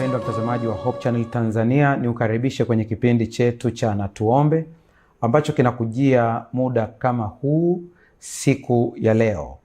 Mpendwa mtazamaji wa Hope Channel Tanzania, ni ukaribishe kwenye kipindi chetu cha Na Tuombe ambacho kinakujia muda kama huu siku ya leo.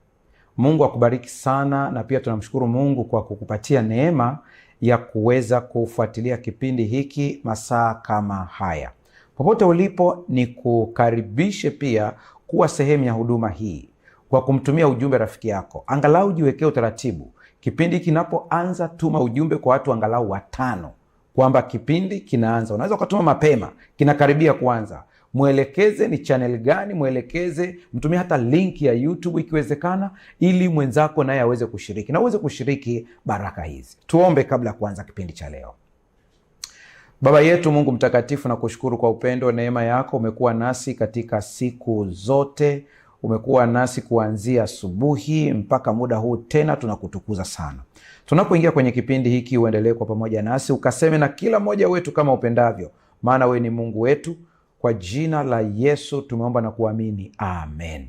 Mungu akubariki sana, na pia tunamshukuru Mungu kwa kukupatia neema ya kuweza kufuatilia kipindi hiki masaa kama haya. Popote ulipo, ni kukaribishe pia kuwa sehemu ya huduma hii kwa kumtumia ujumbe rafiki yako. Angalau jiwekee utaratibu, kipindi kinapoanza tuma ujumbe kwa watu angalau 5 kwamba kipindi kinaanza. Unaweza ukatuma mapema, kinakaribia kuanza. Mwelekeze ni channel gani, mwelekeze, mtumie hata link ya YouTube ikiwezekana, ili mwenzako naye aweze kushiriki na uweze kushiriki baraka hizi. Tuombe kabla ya kuanza kipindi cha leo. Baba yetu Mungu mtakatifu, na kushukuru kwa upendo, neema yako. Umekuwa nasi katika siku zote, umekuwa nasi kuanzia asubuhi mpaka muda huu tena, tunakutukuza sana. Tunapoingia kwenye kipindi hiki, uendelee kwa pamoja nasi, ukaseme na kila mmoja wetu kama upendavyo, maana we ni Mungu wetu. Kwa jina la Yesu tumeomba na kuamini, amen.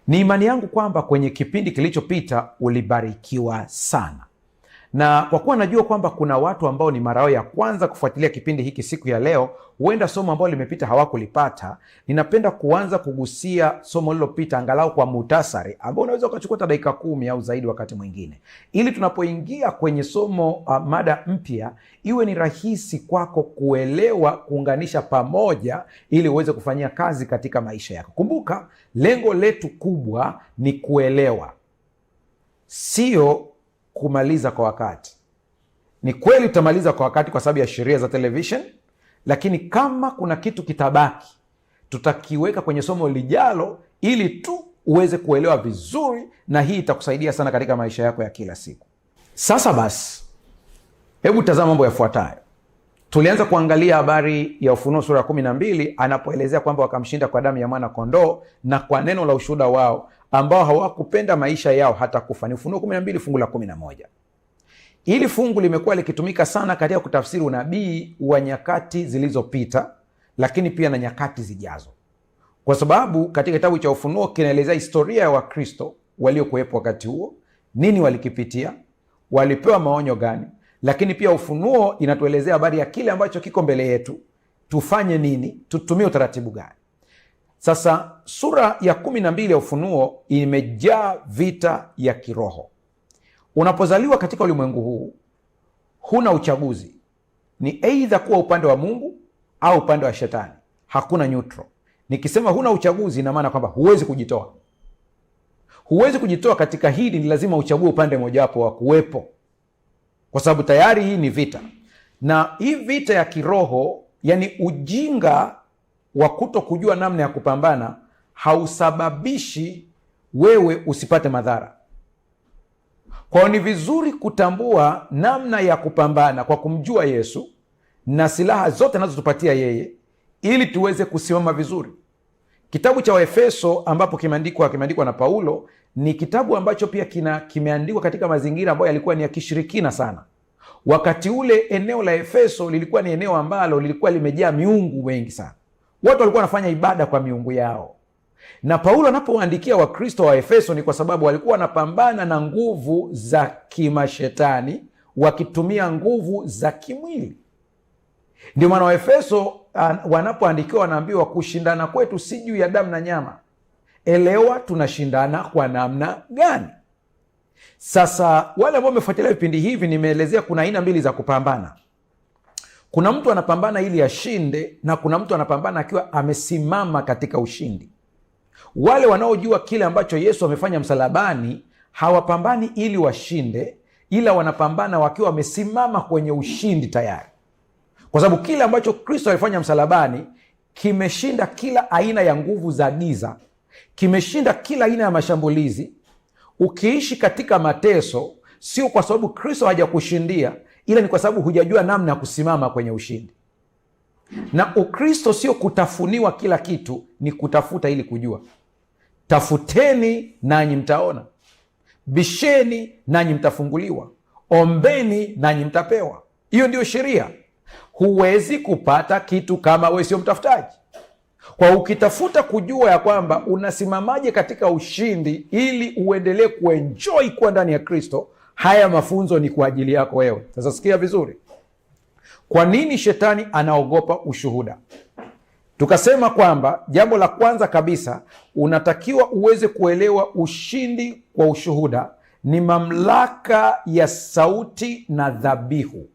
Ni imani yangu kwamba kwenye kipindi kilichopita ulibarikiwa sana, na kwa kuwa najua kwamba kuna watu ambao ni mara yao ya kwanza kufuatilia kipindi hiki siku ya leo, huenda somo ambalo limepita hawakulipata. Ninapenda kuanza kugusia somo lililopita angalau kwa muhtasari, ambao unaweza ukachukua hata dakika 10 au zaidi wakati mwingine, ili tunapoingia kwenye somo mada mpya iwe ni rahisi kwako kuelewa, kuunganisha pamoja, ili uweze kufanyia kazi katika maisha yako. Kumbuka, lengo letu kubwa ni kuelewa, sio kumaliza kwa wakati. Ni kweli tutamaliza kwa wakati kwa sababu ya sheria za television, lakini kama kuna kitu kitabaki, tutakiweka kwenye somo lijalo, ili tu uweze kuelewa vizuri, na hii itakusaidia sana katika maisha yako ya kila siku. Sasa basi, hebu tazama mambo yafuatayo. Tulianza kuangalia habari ya Ufunuo sura ya 12, anapoelezea kwamba wakamshinda kwa damu ya mwana kondoo na kwa neno la ushuhuda wao, ambao hawakupenda maisha yao hata kufa. Ni Ufunuo 12 fungu la 11. Hili fungu limekuwa likitumika sana katika kutafsiri unabii wa nyakati zilizopita, lakini pia na nyakati zijazo, kwa sababu katika kitabu cha Ufunuo kinaelezea historia ya Wakristo waliokuwepo wakati huo, nini walikipitia, walipewa maonyo gani. Lakini pia Ufunuo inatuelezea habari ya kile ambacho kiko mbele yetu, tufanye nini, tutumie utaratibu gani. Sasa sura ya 12 ya Ufunuo imejaa vita ya kiroho. Unapozaliwa katika ulimwengu huu, huna uchaguzi, ni aidha kuwa upande wa Mungu au upande wa shetani. Hakuna neutral. Nikisema huna uchaguzi, ina maana kwamba huwezi kujitoa. Huwezi kujitoa katika hili, ni lazima uchague upande mojawapo wa kuwepo, kwa sababu tayari hii ni vita. Na hii vita ya kiroho, yani ujinga wa kuto kujua namna ya kupambana, hausababishi wewe usipate madhara. Kwa ni vizuri kutambua namna ya kupambana kwa kumjua Yesu na silaha zote anazotupatia yeye, ili tuweze kusimama vizuri. Kitabu cha Waefeso ambapo kimeandikwa na Paulo, ni kitabu ambacho pia kimeandikwa katika mazingira ambayo yalikuwa ni ya kishirikina sana. Wakati ule eneo la Efeso lilikuwa ni eneo ambalo lilikuwa limejaa miungu wengi sana. Watu walikuwa wanafanya ibada kwa miungu yao. Na Paulo anapowaandikia Wakristo wa Efeso, ni kwa sababu walikuwa wanapambana na nguvu za kimashetani wakitumia nguvu za kimwili. Ndio maana Waefeso wanapoandikiwa wanaambiwa, kushindana kwetu si juu ya damu na nyama. Elewa tunashindana kwa namna gani. Sasa wale ambao wamefuatilia vipindi hivi, nimeelezea kuna aina mbili za kupambana. Kuna mtu anapambana ili ashinde, na kuna mtu anapambana akiwa amesimama katika ushindi. Wale wanaojua kile ambacho Yesu amefanya msalabani, hawapambani ili washinde, ila wanapambana wakiwa wamesimama kwenye ushindi tayari, kwa sababu kile ambacho Kristo alifanya msalabani kimeshinda kila aina ya nguvu za giza, kimeshinda kila aina ya mashambulizi. Ukiishi katika mateso, sio kwa sababu Kristo hajakushindia, ila ni kwa sababu hujajua namna ya kusimama kwenye ushindi. Na Ukristo sio kutafuniwa kila kitu, ni kutafuta ili kujua. Tafuteni nanyi mtaona, bisheni nanyi mtafunguliwa, ombeni nanyi mtapewa. Hiyo ndio sheria. Huwezi kupata kitu kama wewe sio mtafutaji. Kwa ukitafuta kujua ya kwamba unasimamaje katika ushindi, ili uendelee kuenjoy kuwa ndani ya Kristo, Haya mafunzo ni kwa ajili yako wewe. Sasa sikia vizuri, kwa nini shetani anaogopa ushuhuda? Tukasema kwamba jambo la kwanza kabisa, unatakiwa uweze kuelewa ushindi kwa ushuhuda ni mamlaka ya sauti na dhabihu.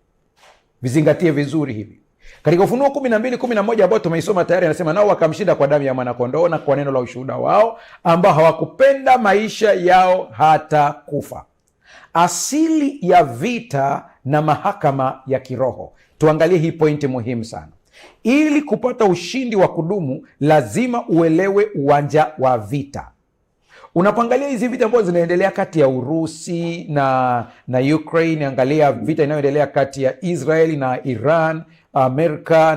Vizingatie vizuri hivi. Katika Ufunuo 12:11 ambao tumeisoma tayari, anasema nao wakamshinda kwa damu ya mwanakondoo na kwa neno la ushuhuda wao, ambao hawakupenda maisha yao hata kufa. Asili ya vita na mahakama ya kiroho. Tuangalie hii pointi muhimu sana. Ili kupata ushindi wa kudumu, lazima uelewe uwanja wa vita. Unapoangalia hizi vita ambazo zinaendelea kati ya Urusi na Ukraine, angalia vita inayoendelea kati ya Israeli na Iran, Amerika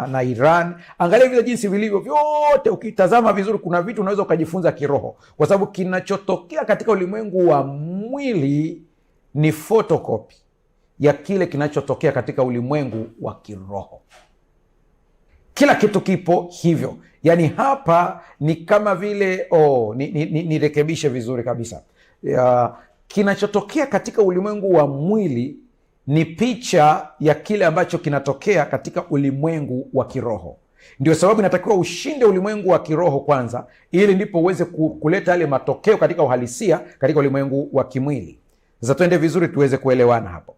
na Iran, angalia vita jinsi vilivyo vyote. Ukitazama vizuri, kuna vitu unaweza ukajifunza kiroho, kwa sababu kinachotokea katika ulimwengu wa mwili ni photocopy ya kile kinachotokea katika ulimwengu wa kiroho. Kila kitu kipo hivyo. Yaani hapa ni kama vile nirekebishe vizuri kabisa. Kinachotokea katika ulimwengu wa mwili ni picha ya kile ambacho kinatokea katika ulimwengu wa kiroho. Ndio sababu inatakiwa ushinde ulimwengu wa kiroho kwanza, ili ndipo uweze kuleta yale matokeo katika uhalisia katika ulimwengu wa kimwili. Sasa twende vizuri tuweze kuelewana hapo.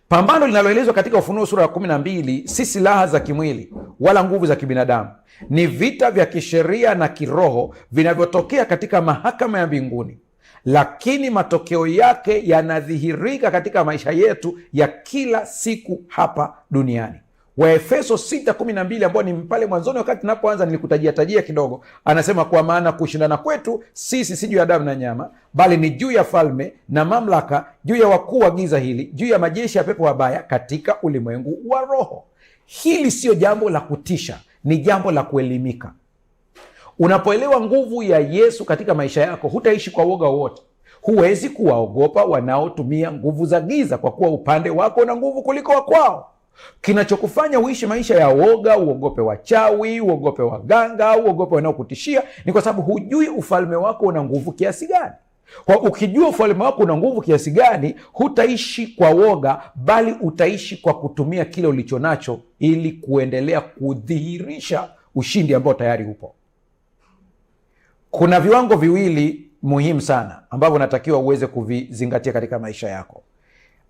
Pambano linaloelezwa katika Ufunuo sura ya 12 si silaha za kimwili wala nguvu za kibinadamu. Ni vita vya kisheria na kiroho vinavyotokea katika mahakama ya mbinguni, lakini matokeo yake yanadhihirika katika maisha yetu ya kila siku hapa duniani. Waefeso 6:12 ambao ni pale mwanzoni wakati tunapoanza nilikutajia kidogo, anasema kwa maana kushindana kwetu sisi si juu ya damu na nyama, bali ni juu ya falme na mamlaka, juu ya wakuu wa giza hili, juu ya majeshi ya pepo wabaya katika ulimwengu wa roho. Hili sio jambo la kutisha, ni jambo la kuelimika. Unapoelewa nguvu ya Yesu katika maisha yako, hutaishi kwa woga wowote. Huwezi kuwaogopa wanaotumia nguvu za giza, kwa kuwa upande wako na nguvu kuliko wa kwao. Kinachokufanya uishi maisha ya woga, uogope wachawi, uogope waganga, uogope wanaokutishia, ni kwa sababu hujui ufalme wako una nguvu kiasi gani. Kwa ukijua ufalme wako una nguvu kiasi gani, hutaishi kwa woga, bali utaishi kwa kutumia kile ulicho nacho ili kuendelea kudhihirisha ushindi ambao tayari upo. Kuna viwango viwili muhimu sana ambavyo unatakiwa uweze kuvizingatia katika maisha yako,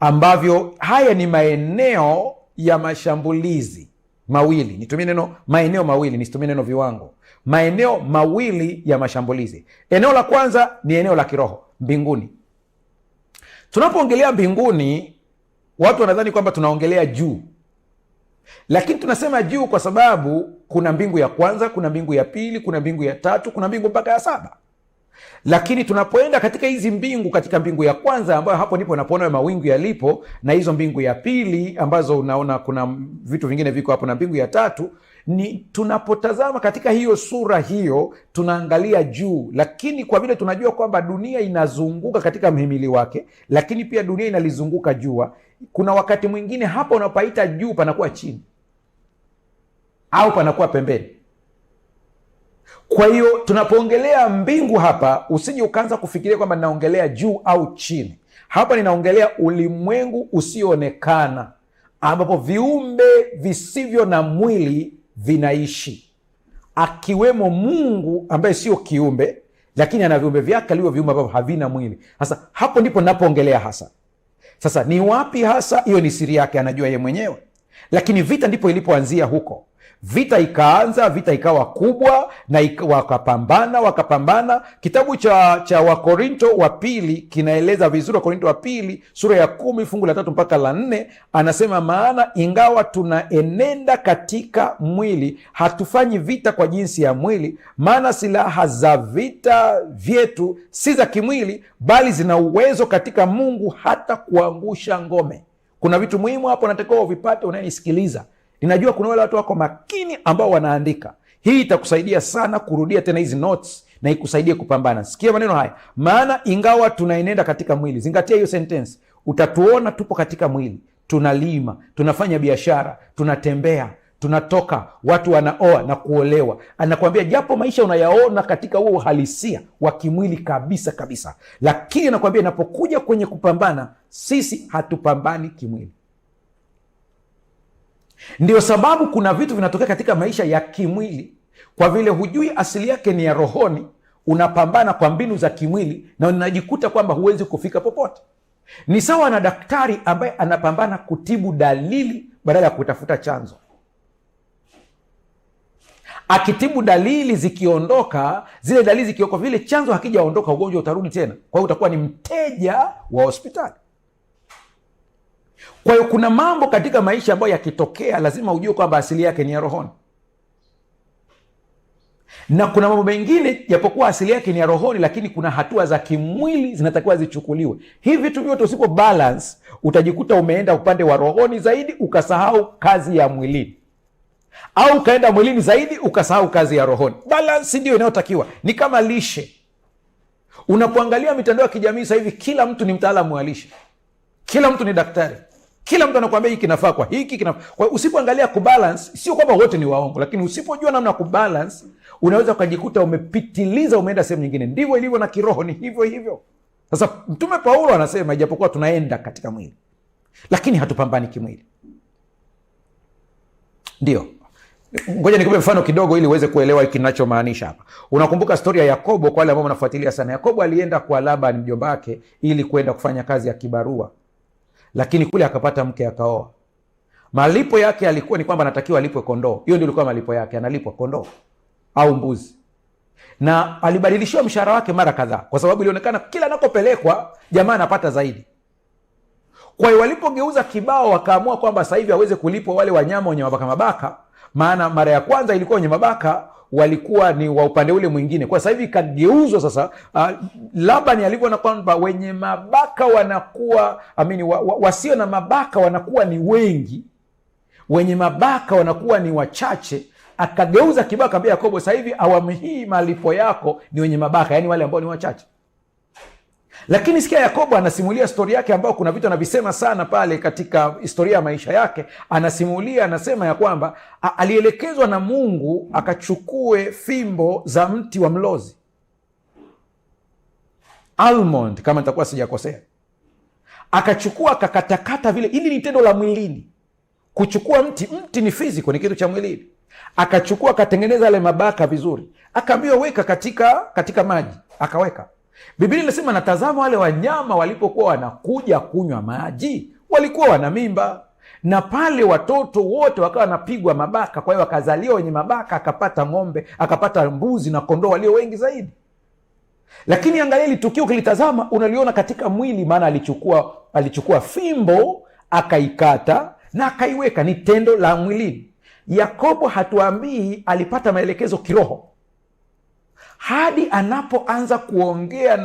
ambavyo haya ni maeneo ya mashambulizi mawili. Nitumie neno maeneo mawili, nisitumie neno viwango. Maeneo mawili ya mashambulizi. Eneo la kwanza ni eneo la kiroho, mbinguni. Tunapoongelea mbinguni, watu wanadhani kwamba tunaongelea juu, lakini tunasema juu kwa sababu kuna mbingu ya kwanza, kuna mbingu ya pili, kuna mbingu ya tatu, kuna mbingu mpaka ya 7. Lakini tunapoenda katika hizi mbingu, katika mbingu ya kwanza ambayo hapo ndipo unapoona mawingu yalipo, na hizo mbingu ya pili ambazo unaona kuna vitu vingine viko hapo, na mbingu ya tatu, ni tunapotazama katika hiyo sura hiyo tunaangalia juu. Lakini kwa vile tunajua kwamba dunia inazunguka katika mhimili wake, lakini pia dunia inalizunguka jua, kuna wakati mwingine hapa unapaita juu panakuwa chini au panakuwa pembeni. Kwa hiyo tunapoongelea mbingu hapa, usije ukaanza kufikiria kwamba ninaongelea juu au chini. Hapa ninaongelea ulimwengu usioonekana, ambapo viumbe visivyo na mwili vinaishi, akiwemo Mungu ambaye sio kiumbe, lakini ana viumbe vyake alivyo viumbe ambavyo havina mwili. Sasa hapo ndipo ninapoongelea hasa. Sasa ni wapi hasa? Hiyo ni siri yake, anajua yeye mwenyewe. Lakini vita ndipo ilipoanzia huko. Vita ikaanza, vita ikawa kubwa na wakapambana. Kitabu cha Wakorinto wa pili kinaeleza vizuri. Wakorinto wa pili sura ya 10 fungu la 3 mpaka la 4, anasema maana ingawa tunaenenda katika mwili, hatufanyi vita kwa jinsi ya mwili, maana silaha za vita vyetu si za kimwili, bali zina uwezo katika Mungu hata kuangusha ngome. Kuna vitu muhimu hapo natakiwa uvipate unayenisikiliza. Ninajua kuna wale watu wako makini ambao wanaandika. Hii itakusaidia sana kurudia tena hizi notes na ikusaidie kupambana. Sikia maneno haya. Maana ingawa tunaenenda katika mwili. Zingatia hiyo sentence. Utatuona tupo katika mwili. Tunalima, tunafanya biashara, tunatembea, tunatoka, watu wanaoa na kuolewa. Anakuambia japo maisha unayaona katika huo uhalisia wa kimwili kabisa kabisa, lakini anakuambia inapokuja kwenye kupambana, sisi hatupambani kimwili. Ndio sababu kuna vitu vinatokea katika maisha ya kimwili, kwa vile hujui asili yake ni ya rohoni, unapambana kwa mbinu za kimwili na unajikuta kwamba huwezi kufika popote. Ni sawa na daktari ambaye anapambana kutibu dalili badala ya kutafuta chanzo. Akitibu dalili, zikiondoka zile dalili, zikiondoka vile chanzo hakijaondoka, ugonjwa utarudi tena. Kwa hiyo utakuwa ni mteja wa hospitali. Kwa hiyo kuna mambo katika maisha ambayo yakitokea lazima ujue kwamba asili yake ni ya rohoni, na kuna mambo mengine japokuwa asili yake ni ya rohoni, lakini kuna hatua za kimwili zinatakiwa zichukuliwe. Hivi vitu vyote usipo balance, utajikuta umeenda upande wa rohoni zaidi ukasahau kazi ya mwilini, au ukaenda mwilini zaidi ukasahau kazi ya rohoni. Balance ndio inayotakiwa. Ni kama lishe. Unapoangalia mitandao ya kijamii sasa hivi, kila mtu ni mtaalamu wa lishe, kila mtu ni daktari, kila mtu anakuambia hiki kinafaa kwa hiki kinafaa. Kwa usipoangalia kubalance, sio kwamba wote ni waongo, lakini usipojua namna ya kubalance, unaweza ukajikuta umepitiliza, umeenda sehemu nyingine. Ndivyo ilivyo na kiroho, ni hivyo hivyo. Sasa Mtume Paulo anasema ijapokuwa tunaenda katika mwili, lakini hatupambani kimwili. Ndio, ngoja nikupe mfano kidogo ili uweze kuelewa hiki ninachomaanisha hapa. Unakumbuka stori ya Yakobo? Kwa wale ambao wanafuatilia sana, Yakobo alienda kwa Laban mjomba wake ili kwenda kufanya kazi ya kibarua, lakini kule akapata mke, akaoa. Malipo yake alikuwa ni kwamba anatakiwa alipwe kondoo. Hiyo ndio ilikuwa malipo yake, analipwa kondoo au mbuzi, na alibadilishiwa mshahara wake mara kadhaa, kwa sababu ilionekana kila anakopelekwa jamaa anapata zaidi. Kwa hiyo walipogeuza kibao, wakaamua kwamba sasa hivi aweze kulipwa wale wanyama wenye mabaka mabaka, maana mara ya kwanza ilikuwa wenye mabaka walikuwa ni wa upande ule mwingine. Kwa sasa hivi ikageuzwa sasa. Labani alivyoona kwamba wenye mabaka wanakuwa wasio na mabaka wanakuwa ni wengi, wenye mabaka wanakuwa ni wachache, akageuza kibao, akamwambia Yakobo, sasa hivi awamu hii malipo yako ni wenye mabaka, yani wale ambao ni wachache. Lakini sikia, Yakobo anasimulia stori yake, ambao kuna vitu anavisema sana pale katika historia ya maisha yake. Anasimulia, anasema ya kwamba alielekezwa na Mungu akachukue fimbo za mti wa mlozi, almond kama nitakuwa sijakosea, akachukua akakatakata vile. Ili ni tendo la mwilini, kuchukua mti ni physical, ni kitu cha mwilini. Akachukua akatengeneza yale mabaka vizuri, akaambiwa weka katika maji, akaweka. Biblia inasema natazama wale wanyama walipokuwa wanakuja kunywa maji walikuwa wana mimba, na pale watoto wote wakawa wanapigwa mabaka. Kwa hiyo wakazaliwa wenye mabaka, akapata ng'ombe, akapata mbuzi na kondoo walio wengi zaidi. Lakini angalia hili tukio, ukilitazama unaliona katika mwili, maana alichukua fimbo akaikata na akaiweka. Ni tendo la mwilini. Yakobo hatuambii alipata maelekezo kiroho hadi anapoanza kuongea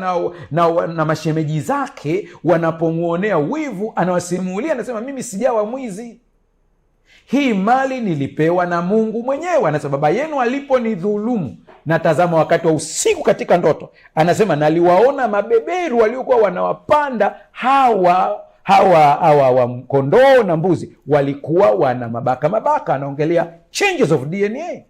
na mashemeji zake, wanapomwonea wivu, anawasimulia, anasema mimi sijawa mwizi, hii mali nilipewa na Mungu mwenyewe. Anasema baba yenu aliponidhulumu, na tazama wakati wa usiku katika ndoto, anasema naliwaona mabeberu waliokuwa wanawapanda hawa kondoo na mbuzi, walikuwa wana mabaka. Anaongelea changes of DNA.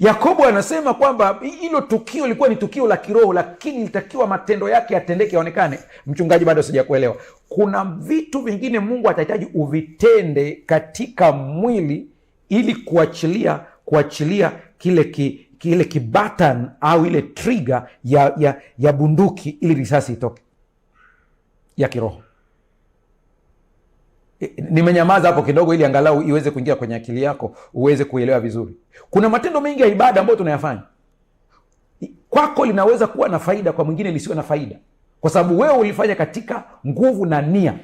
Yakobo anasema kwamba hilo tukio lilikuwa ni tukio la kiroho, lakini litakiwa matendo yake yatendeke, yaonekane. Mchungaji, bado sijakuelewa. Kuna vitu vingine Mungu atahitaji uvitende katika mwili ili kuachilia kile kibatan au ile trigger ya bunduki, ili risasi itoke ya kiroho. Nimenyamaza hapo kidogo ili angalau iweze kuingia kwenye akili yako, uweze kuelewa vizuri. Kuna matendo mengi ya ibada ambayo tunayafanya, kwako linaweza kuwa na faida, kwa mwingine lisiwe na faida, kwa sababu wewe ulifanya katika nguvu na nia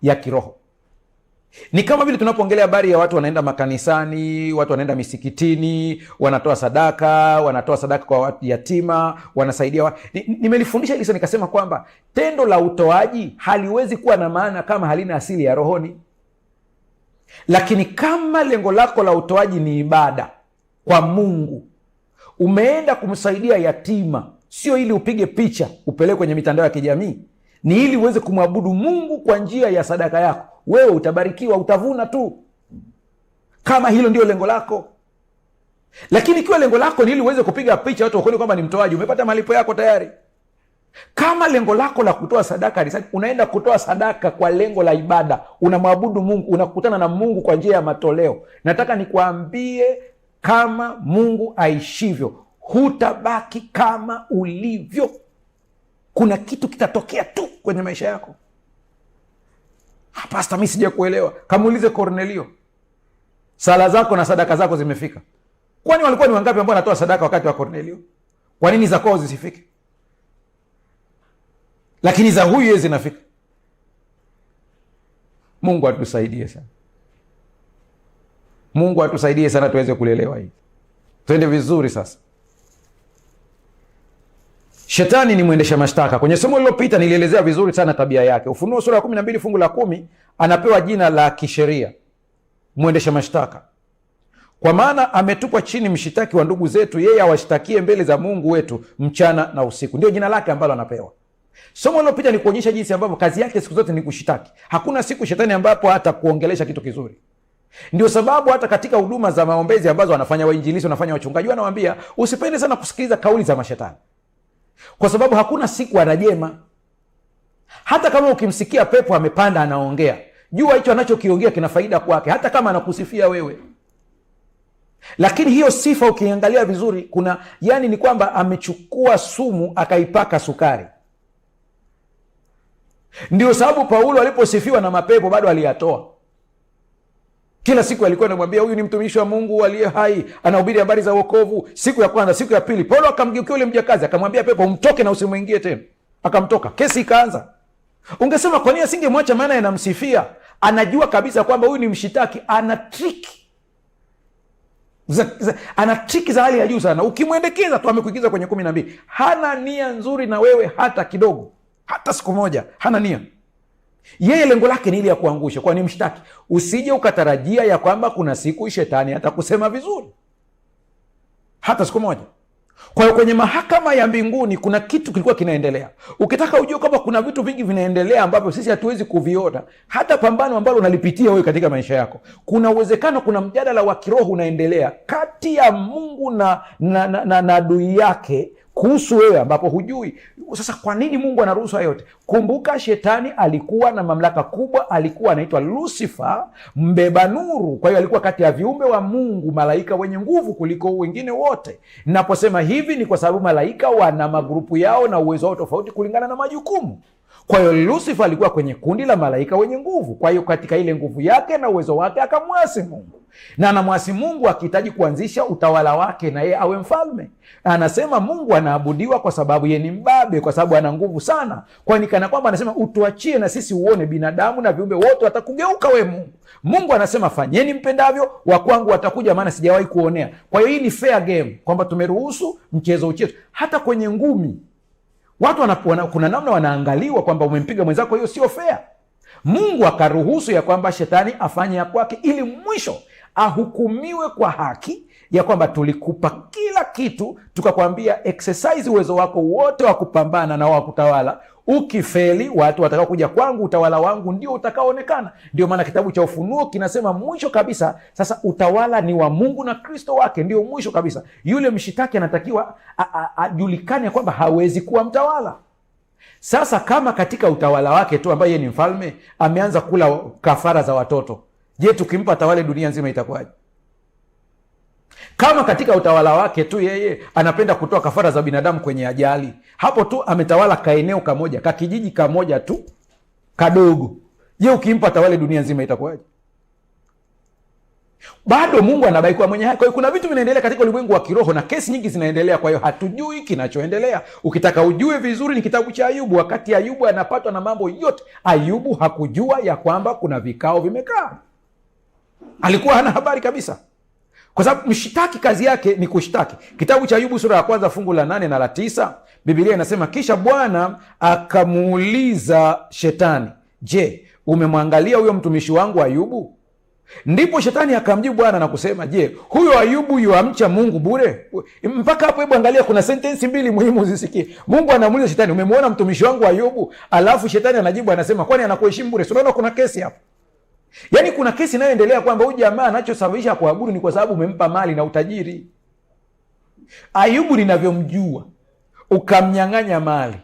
ya kiroho. Ni kama vile tunapoongelea habari ya watu wanaenda makanisani, watu wanaenda misikitini, wanatoa sadaka kwa watu yatima, wanasaidia watu. Nimelifundisha hili, nikasema kwamba tendo la utoaji haliwezi kuwa na maana kama halina asili ya rohoni. Lakini kama lengo lako la utoaji ni ibada kwa Mungu, umeenda kumsaidia yatima, sio ili upige picha upeleke kwenye mitandao ya kijamii, ni ili uweze kumwabudu Mungu kwa njia ya sadaka yako, wewe utabarikiwa, utavuna tu. kama hilo ndio lengo lako. Lakini ikiwa lengo lako ni ili uweze kupiga picha watu wakuone kwamba ni mtoaji, umepata malipo yako tayari. Kama lengo lako la kutoa sadaka, unaenda kutoa sadaka kwa lengo la ibada, unamwabudu Mungu, unakutana na Mungu kwa njia ya matoleo, nataka nikwambie, kama Mungu aishivyo, hutabaki kama ulivyo. Kuna kitu kitatokea tu kwenye maisha yako. Pastor, mimi sija kuelewa. Kamuulize Kornelio, sala zako na sadaka zako zimefika? Kwani walikuwa ni wangapi ambao wanatoa sadaka wakati wa Kornelio? Kwa nini za kwao zisifike? Lakini za huyu yeye zinafika. Mungu atusaidie sana. Mungu atusaidie sana tuweze kulelewa hii. Tuende vizuri sasa. Shetani ni mwendesha mashtaka. Kwenye somo lililopita nilielezea vizuri sana tabia yake. Ufunuo sura ya 12 fungu la 10 anapewa jina la kisheria, mwendesha mashtaka. Kwa maana ametupwa chini mshitaki wa ndugu zetu, yeye awashtakie mbele za Mungu wetu mchana na usiku. Ndio jina lake ambalo anapewa. Somo lililopita ni kuonyesha jinsi ambavyo kazi yake siku zote ni kushitaki. Hakuna siku shetani ambapo hata kuongelesha kitu kizuri. Ndio sababu hata katika huduma za maombezi ambazo wanafanya wainjilisti, wanafanya wachungaji, wanawaambia usipende sana kusikiliza kauli za mashetani, kwa sababu hakuna siku anajema. Hata kama ukimsikia pepo amepanda anaongea, jua hicho anachokiongea kina faida kwake, hata kama anakusifia wewe. Lakini hiyo sifa ukiangalia vizuri, kuna yani ni kwamba amechukua sumu akaipaka sukari. Ndio sababu Paulo aliposifiwa na mapepo bado aliyatoa. Kila siku alikuwa anamwambia huyu ni mtumishi wa Mungu aliye hai, anahubiri habari za wokovu. Siku ya kwanza, siku ya pili, Paulo akamgeukia yule mjakazi akamwambia pepo, umtoke na usimuingie tena. Akamtoka, kesi ikaanza. Ungesema kwa nini asingemwacha? Maana yanamsifia, anajua kabisa kwamba huyu ni mshitaki, ana triki za hali ya juu sana. Ukimwendekeza tu amekuingiza kwenye 12. Hana nia nzuri na wewe hata kidogo, hata siku moja hana nia. Yeye lengo lake ni ili ya kuangusha, kwa ni mshtaki. Usije ukatarajia ya kwamba kuna siku shetani atakusema vizuri, hata siku moja. Kwa hiyo kwenye mahakama ya mbinguni kuna kitu kilikuwa kinaendelea. Ukitaka ujue kwamba kuna vitu vingi vinaendelea ambavyo sisi hatuwezi kuviona, hata pambano ambalo unalipitia wewe katika maisha yako, kuna uwezekano kuna mjadala wa kiroho unaendelea kati ya Mungu na adui yake kuhusu wewe, ambapo hujui. Sasa kwa nini Mungu anaruhusu hayo yote? Kumbuka shetani alikuwa na mamlaka kubwa, alikuwa anaitwa Lucifer, mbeba nuru. Kwa hiyo alikuwa kati ya viumbe wa Mungu, malaika wenye nguvu kuliko wengine wote. Naposema hivi ni kwa sababu malaika wana magrupu yao na uwezo wao tofauti kulingana na majukumu. Kwa hiyo Lucifer alikuwa kwenye kundi la malaika wenye nguvu. Kwa hiyo katika ile nguvu yake na uwezo wake akamwasi Mungu. Na anamwasi Mungu akihitaji kuanzisha utawala wake na yeye awe mfalme. Anasema Mungu anaabudiwa kwa sababu yeye ni mbabe, kwa sababu ana nguvu sana. Kwa hiyo kana kwamba anasema utuachie na sisi uone, binadamu na viumbe wote watakugeuka we Mungu. Mungu anasema fanyeni mpendavyo, wa kwangu watakuja, maana sijawahi kuonea. Kwa hiyo hii ni fair game, kwamba tumeruhusu mchezo uchezo. Hata kwenye ngumi watu kuna namna wanaangaliwa kwamba umempiga mwenzako, hiyo sio fair. Mungu akaruhusu ya kwamba shetani afanye ya kwake, ili mwisho ahukumiwe kwa haki, ya kwamba tulikupa kila kitu, tukakwambia exercise uwezo wako wote wa kupambana na wa kutawala. Ukifeli, watu watakao kuja kwangu, utawala wangu ndio utakaoonekana. Ndio maana kitabu cha Ufunuo kinasema mwisho kabisa, sasa utawala ni wa Mungu na Kristo wake, ndio mwisho kabisa. Yule mshitaki anatakiwa ajulikane kwamba hawezi kuwa mtawala. Sasa kama katika utawala wake tu, ambaye ni mfalme, ameanza kula kafara za watoto, je, tukimpa tawale dunia nzima itakuwaje? Kama katika utawala wake tu yeye anapenda kutoa kafara za binadamu kwenye ajali, hapo tu ametawala kaeneo kamoja, kakijiji kamoja tu kadogo, je, ukimpa tawale dunia nzima itakuwaje? Bado Mungu anabaki kuwa mwenye haki. Kwa hiyo kuna vitu vinaendelea katika ulimwengu wa kiroho na kesi nyingi zinaendelea, kwa hiyo hatujui kinachoendelea. Ukitaka ujue vizuri ni kitabu cha Ayubu. Wakati Ayubu anapatwa na mambo yote, Ayubu hakujua ya kwamba kuna vikao vimekaa. Alikuwa hana habari kabisa, kwa sababu mshitaki kazi yake ni kushtaki. Kitabu cha Ayubu sura ya 1 fungu la 8 na la 9, Biblia inasema kisha Bwana akamuuliza shetani, je, umemwangalia huyo mtumishi wangu Ayubu? Ndipo shetani akamjibu Bwana na kusema, je, huyo Ayubu yuamcha Mungu bure? Mpaka hapo hebu angalia, kuna sentensi mbili muhimu zisikie. Mungu anamuuliza shetani, umemwona mtumishi wangu Ayubu? Alafu shetani anajibu anasema, kwani anakuheshimu bure? Unaona kuna kesi hapo. Yaani kuna kesi inayoendelea kwamba huyu jamaa anachosababisha kuabudu ni kwa sababu umempa mali na utajiri. Ayubu ninavyomjua, ukamnyang'anya mali,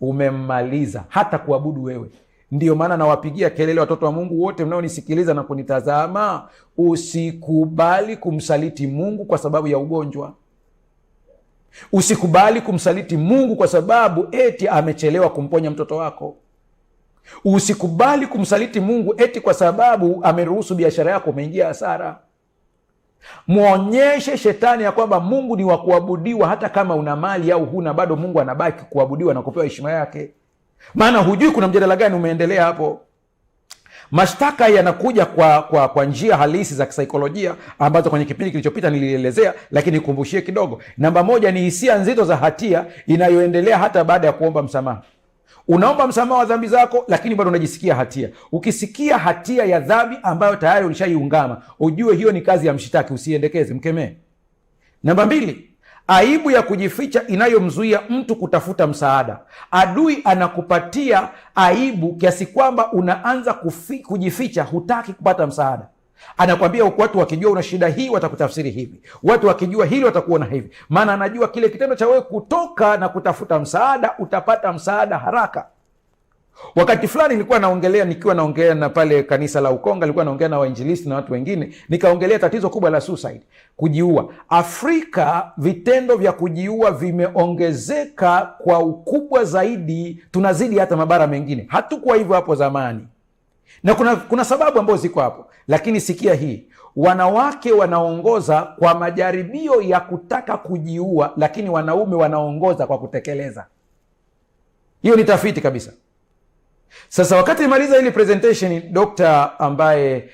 umemmaliza hata kuabudu wewe. Ndiyo maana nawapigia kelele watoto wa Mungu wote mnaonisikiliza na kunitazama, usikubali kumsaliti Mungu kwa sababu ya ugonjwa. Usikubali kumsaliti Mungu kwa sababu eti amechelewa kumponya mtoto wako. Usikubali kumsaliti Mungu eti kwa sababu ameruhusu biashara yako umeingia hasara. Mwonyeshe shetani ya kwamba Mungu ni wa kuabudiwa, hata kama una mali au huna, bado Mungu anabaki kuabudiwa na kupewa heshima yake. Maana hujui kuna mjadala gani umeendelea hapo. Mashtaka yanakuja kwa njia halisi za kisaikolojia ambazo kwenye kipindi kilichopita nilielezea, lakini nikumbushie kidogo. Namba moja ni hisia nzito za hatia inayoendelea hata baada ya kuomba msamaha. Unaomba msamaha wa dhambi zako, lakini bado unajisikia hatia. Ukisikia hatia ya dhambi ambayo tayari ulishaiungama, ujue hiyo ni kazi ya mshitaki, usiendekeze, mkemee. Namba mbili, aibu ya kujificha inayomzuia mtu kutafuta msaada. Adui anakupatia aibu kiasi kwamba unaanza kujificha, hutaki kupata msaada. Anakwambia watu wakijua una shida hii watakutafsiri hivi, watu wakijua hili watakuona hivi. Maana anajua kile kitendo cha wewe kutoka na kutafuta msaada, utapata msaada haraka. Wakati fulani nilikuwa naongea na pale kanisa la Ukonga, nilikuwa naongea na wainjilisti na watu wengine, nikaongelea tatizo kubwa la suicide, kujiua. Afrika vitendo vya kujiua vimeongezeka kwa ukubwa zaidi, tunazidi hata mabara mengine. Hatukuwa hivyo hapo zamani, na kuna sababu ambazo ziko hapo. Lakini sikia hii, wanawake wanaongoza kwa majaribio ya kutaka kujiua, lakini wanaume wanaongoza kwa kutekeleza. Hiyo ni tafiti kabisa. Sasa wakati nimaliza hili presentation, dokta ambaye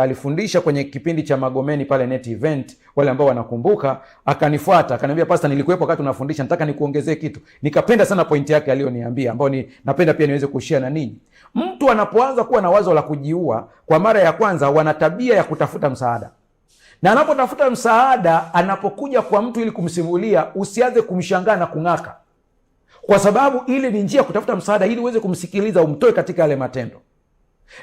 alifundisha kwenye kipindi cha Magomeni pale Net Event, wale ambao wanakumbuka, akanifuata akaniambia, Pastor, nilikuwepo wakati unafundisha, nataka nikuongezee kitu. Nikapenda sana pointi yake aliyoniambia, ambao napenda pia niweze kushare na ninyi. Mtu anapoanza kuwa na wazo la kujiua kwa mara ya kwanza, wana tabia ya kutafuta msaada. Na anapotafuta msaada, anapokuja kwa mtu ili kumsimulia, usianze kumshangaa na kung'aka, kwa sababu ile ni njia ya kutafuta msaada ili uweze kumsikiliza, umtoe katika yale matendo.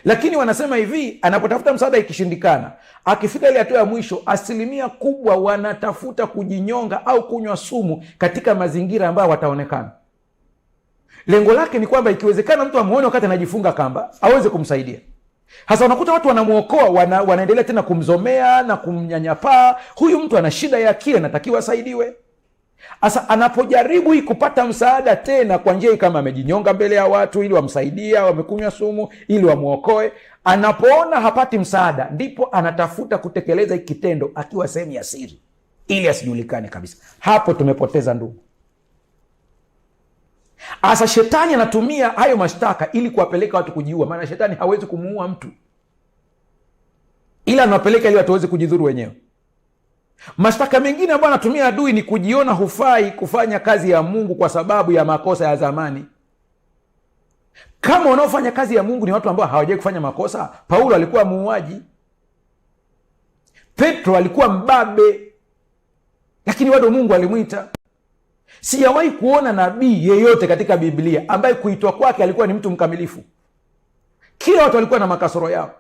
Lakini wanasema hivi, anapotafuta msaada ikishindikana, akifika ile hatua ya mwisho, asilimia kubwa wanatafuta kujinyonga au kunywa sumu katika mazingira ambayo wataonekana. Lengo lake ni kwamba ikiwezekana mtu amuone wakati anajifunga kamba, aweze kumsaidia. Hasa unakuta watu wanamuokoa, wanaendelea tena kumzomea na kumnyanyapaa. Huyu mtu ana shida ya akili, anatakiwa asaidiwe. Asa anapojaribu hii kupata msaada tena kwa njia kama amejinyonga mbele ya watu ili wamsaidia, wamekunywa sumu ili wamuokoe, anapoona hapati msaada, ndipo anatafuta kutekeleza hiki kitendo akiwa sehemu ya siri ili asijulikane kabisa. Hapo tumepoteza ndugu. Asa shetani anatumia hayo mashtaka ili kuwapeleka watu kujiua, maana shetani hawezi kumuua mtu, ila anawapeleka ili watu waweze kujidhuru wenyewe. Mashtaka mengine ambayo anatumia adui ni kujiona hufai kufanya kazi ya Mungu kwa sababu ya makosa ya zamani. Kama wanaofanya kazi ya Mungu ni watu ambao hawajai kufanya makosa, Paulo alikuwa muuaji, Petro alikuwa mbabe, lakini bado Mungu alimwita. Sijawahi kuona nabii yeyote katika Biblia ambaye kuitwa kwake alikuwa ni mtu mkamilifu. Kila watu walikuwa na makasoro yao,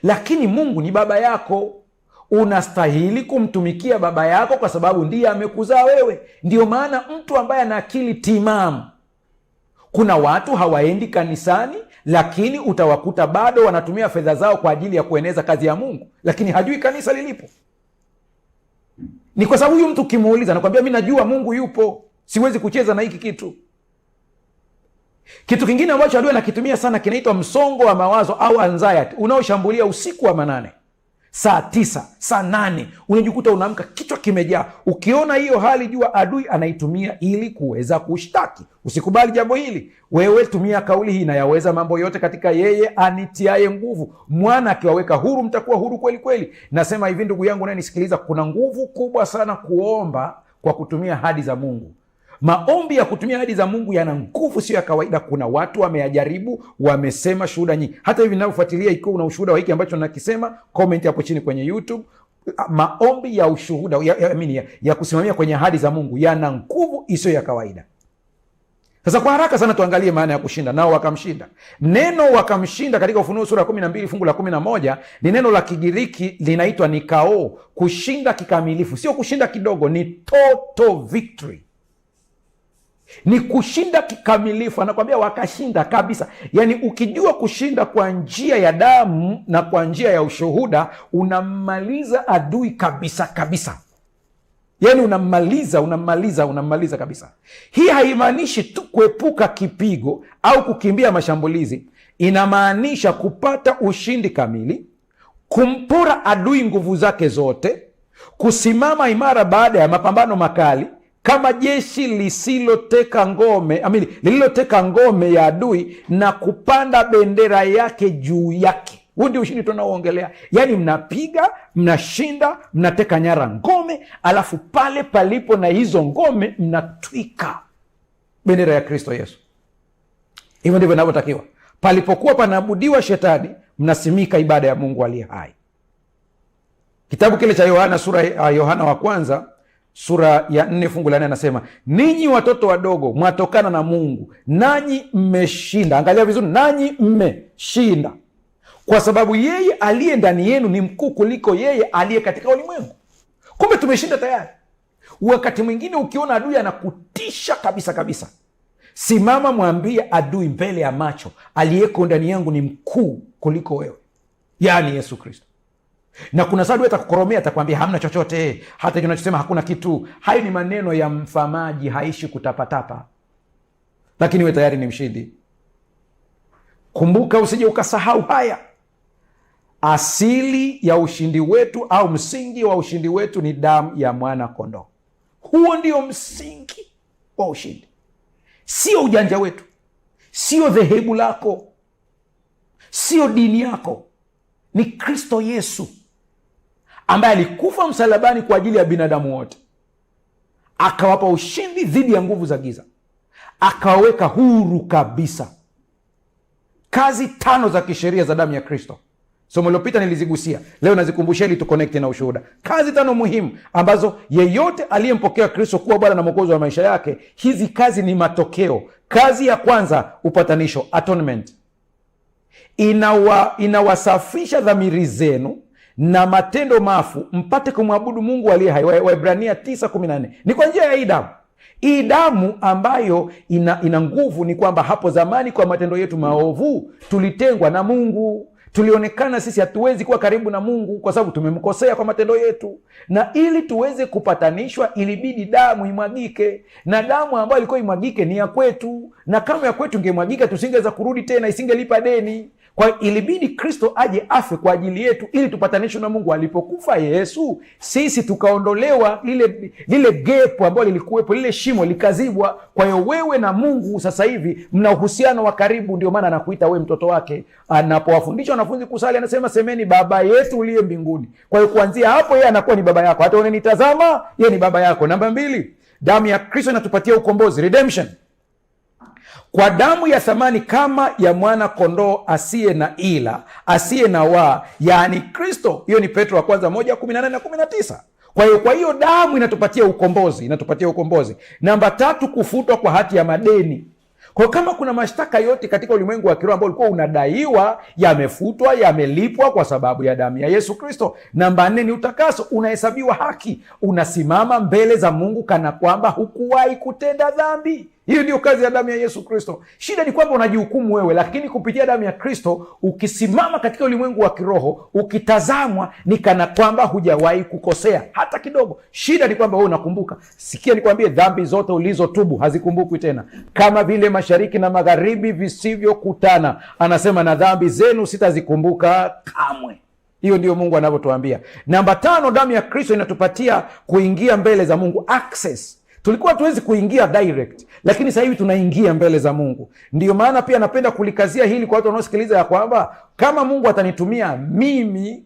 lakini Mungu ni baba yako. Unastahili kumtumikia baba yako kwa sababu ndiye amekuzaa wewe. Ndiyo maana mtu ambaye ana akili timamu, kuna watu hawaendi kanisani, lakini utawakuta bado wanatumia fedha zao kwa ajili ya kueneza kazi ya Mungu, lakini hajui kanisa lilipo. Ni kwa sababu huyu mtu ukimuuliza, anakuambia mimi najua Mungu yupo, siwezi kucheza na hiki kitu. Kitu kingine ambacho adui anakitumia sana kinaitwa msongo wa mawazo au anxiety, unaoshambulia usiku wa manane. Saa 9, saa 8 unajikuta unaamka kichwa kimejaa. Ukiona hiyo hali, jua adui anaitumia ili kuweza kushtaki. Usikubali jambo hili. Wewe tumia kauli hii, nayaweza mambo yote katika yeye anitiaye nguvu. Mwana akiwaweka huru, mtakuwa huru kweli kweli. Nasema hivi ndugu yangu unayenisikiliza, kuna nguvu kubwa sana kuomba kwa kutumia ahadi za Mungu. Maombi ya kutumia ahadi za Mungu yana nguvu sio ya kawaida. Kuna watu wameyajaribu, wamesema shuhuda nyingi. Hata hivi ninavyofuatilia, ikiwa una ushuhuda wa hiki ambacho nakisema, comment hapo chini kwenye YouTube. Maombi ya ushuhuda ya kusimamia kwenye ahadi za Mungu yana nguvu isiyo ya kawaida. Sasa kwa haraka sana tuangalie maana ya kushinda. Nao wakamshinda. Neno wakamshinda katika Ufunuo sura 12 fungu la 11 ni neno la Kigiriki linaitwa nikao, kushinda kikamilifu. Sio kushinda kidogo, ni total victory, ni kushinda kikamilifu. Anakwambia wakashinda kabisa. Yaani ukijua kushinda kwa njia ya damu na kwa njia ya ushuhuda, unammaliza adui kabisa kabisa. Yaani unammaliza kabisa. Hii haimaanishi tu kuepuka kipigo au kukimbia mashambulizi. Inamaanisha kupata ushindi kamili, kumpora adui nguvu zake zote, kusimama imara baada ya mapambano makali kama jeshi lililoteka ngome ya adui na kupanda bendera yake juu yake. Huu ndio ushindi tunaoongelea. Yaani mnapiga, mnashinda, mnateka nyara ngome, alafu pale palipo na hizo ngome mnatwika bendera ya Kristo Yesu. Hivyo ndivyo inavyotakiwa. Palipokuwa panaabudiwa shetani, mnasimika ibada ya Mungu aliye hai. Kitabu kile cha Yohana wa kwanza sura ya 4 fungu la 4 anasema, ninyi watoto wadogo mwatokana na Mungu, nanyi mmeshinda. Angalia vizuri, nanyi mmeshinda, kwa sababu yeye aliye ndani yenu ni mkuu kuliko yeye aliye katika ulimwengu. Kumbe tumeshinda tayari. Wakati mwingine ukiona adui anakutisha kabisa kabisa, simama mwambie adui mbele ya macho, aliyeko ndani yangu ni mkuu kuliko wewe, yaani Yesu Kristo. Na kuna saa adui atakukoromea, atakwambia hamna chochote, hata kinachosema hakuna kitu. Hayo ni maneno ya mfamaji, haishi kutapatapa. Lakini we tayari ni mshindi. Kumbuka, usije ukasahau haya. Asili ya ushindi wetu au msingi wa ushindi wetu ni damu ya mwana kondoo. Huo ndio msingi wa ushindi, sio ujanja wetu, sio dhehebu lako, sio dini yako. Ni Kristo Yesu ambaye alikufa msalabani kwa ajili ya binadamu wote, akawapa ushindi dhidi ya nguvu za giza, akawaweka huru kabisa. Kazi 5 za kisheria za damu ya Kristo, somo lililopita nilizigusia, leo nazikumbusha ili tukonekte na ushuhuda. Kazi 5 muhimu ambazo yeyote aliyempokea Kristo kuwa Bwana na Mwokozi wa maisha yake, hizi kazi ni matokeo. Kazi ya kwanza, upatanisho, atonement. Inawasafisha dhamiri zenu na matendo mafu mpate kumwabudu Mungu aliye hai. Waebrania 9:14. Ni kwa njia ya hii damu. Hii damu ambayo ina nguvu. Ni kwamba hapo zamani kwa matendo yetu maovu tulitengwa na Mungu. Tulionekana sisi hatuwezi kuwa karibu na Mungu kwa sababu tumemkosea kwa matendo yetu, na ili tuweze kupatanishwa ilibidi damu imwagike, na damu ambayo ilikuwa imwagike ni ya kwetu, na kama ya kwetu ingemwagika tusingeweza kurudi tena, isingelipa deni. Kwa ilibidi Kristo aje afe kwa ajili yetu ili tupatanishwe na Mungu. Alipokufa Yesu, sisi tukaondolewa lile gepo ambalo lilikuwepo, lile shimo likazibwa. Kwa hiyo wewe na Mungu sasa hivi mna uhusiano wa karibu. Ndio maana anakuita wewe mtoto wake. Anapowafundisha wanafunzi kusali anasema, semeni Baba yetu uliye mbinguni. Kwa hiyo kuanzia hapo yeye anakuwa ni baba yako. Hata unanitazama, yeye ni baba yako. Namba 2, damu ya Kristo inatupatia ukombozi, redemption. Kwa damu ya thamani kama ya mwana kondoo asiye na ila, asiye na waa, yaani Kristo. Hiyo ni Petro wa kwanza 1:18 na 19. Kwa hiyo damu inatupatia ukombozi. Namba 3, kufutwa kwa hati ya madeni. Kwa kama kuna mashtaka yote katika ulimwengu wa kiroho ambao ulikuwa unadaiwa, yamefutwa, yamelipwa kwa sababu ya damu ya Yesu Kristo. Namba 4 ni utakaso, unahesabiwa haki, unasimama mbele za Mungu kana kwamba hukuwahi kutenda dhambi. Hiyo ndio kazi ya damu ya Yesu Kristo. Shida ni kwamba unajihukumu wewe, lakini kupitia damu ya Kristo ukisimama katika ulimwengu wa kiroho, ukitazamwa ni kana kwamba hujawahi kukosea hata kidogo. Shida ni kwamba wewe unakumbuka. Sikia nikwambie, dhambi zote ulizotubu hazikumbukwi tena, kama vile mashariki na magharibi visivyokutana. Anasema, na dhambi zenu sitazikumbuka kamwe. Hiyo ndio Mungu anavyotuambia. Namba 5, damu ya Kristo inatupatia kuingia mbele za Mungu, access. Tulikuwa tuwezi kuingia direct, lakini sasa hivi tunaingia mbele za Mungu. Ndiyo maana pia napenda kulikazia hili kwa watu wanaosikiliza, ya kwamba kama Mungu atanitumia mimi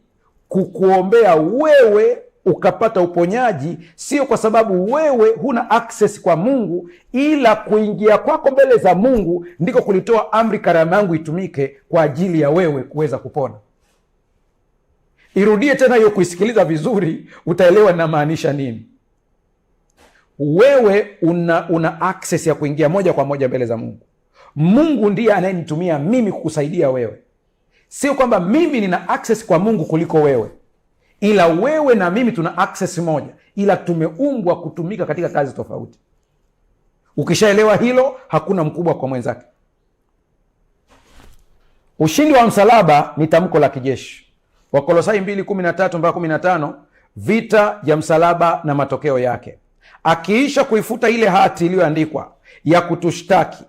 kukuombea wewe ukapata uponyaji, sio kwa sababu wewe huna access kwa Mungu, ila kuingia kwako mbele za Mungu ndiko kulitoa amri karama yangu itumike kwa ajili ya wewe kuweza kupona. Irudie tena hiyo, kuisikiliza vizuri utaelewa ninamaanisha nini. wewe una access ya kuingia moja kwa moja mbele za Mungu. Mungu ndiye anayenitumia mimi kukusaidia wewe. Sio kwamba mimi nina access kwa Mungu kuliko wewe, ila wewe na mimi tuna access moja, ila tumeumbwa kutumika katika kazi tofauti. Ukishaelewa hilo, hakuna mkubwa kwa mwenzake. Ushindi wa msalaba ni tamko la kijeshi. Wakolosai 2:13-15, vita ya msalaba na matokeo yake. Akiisha kuifuta ile hati iliyoandikwa ya kutushtaki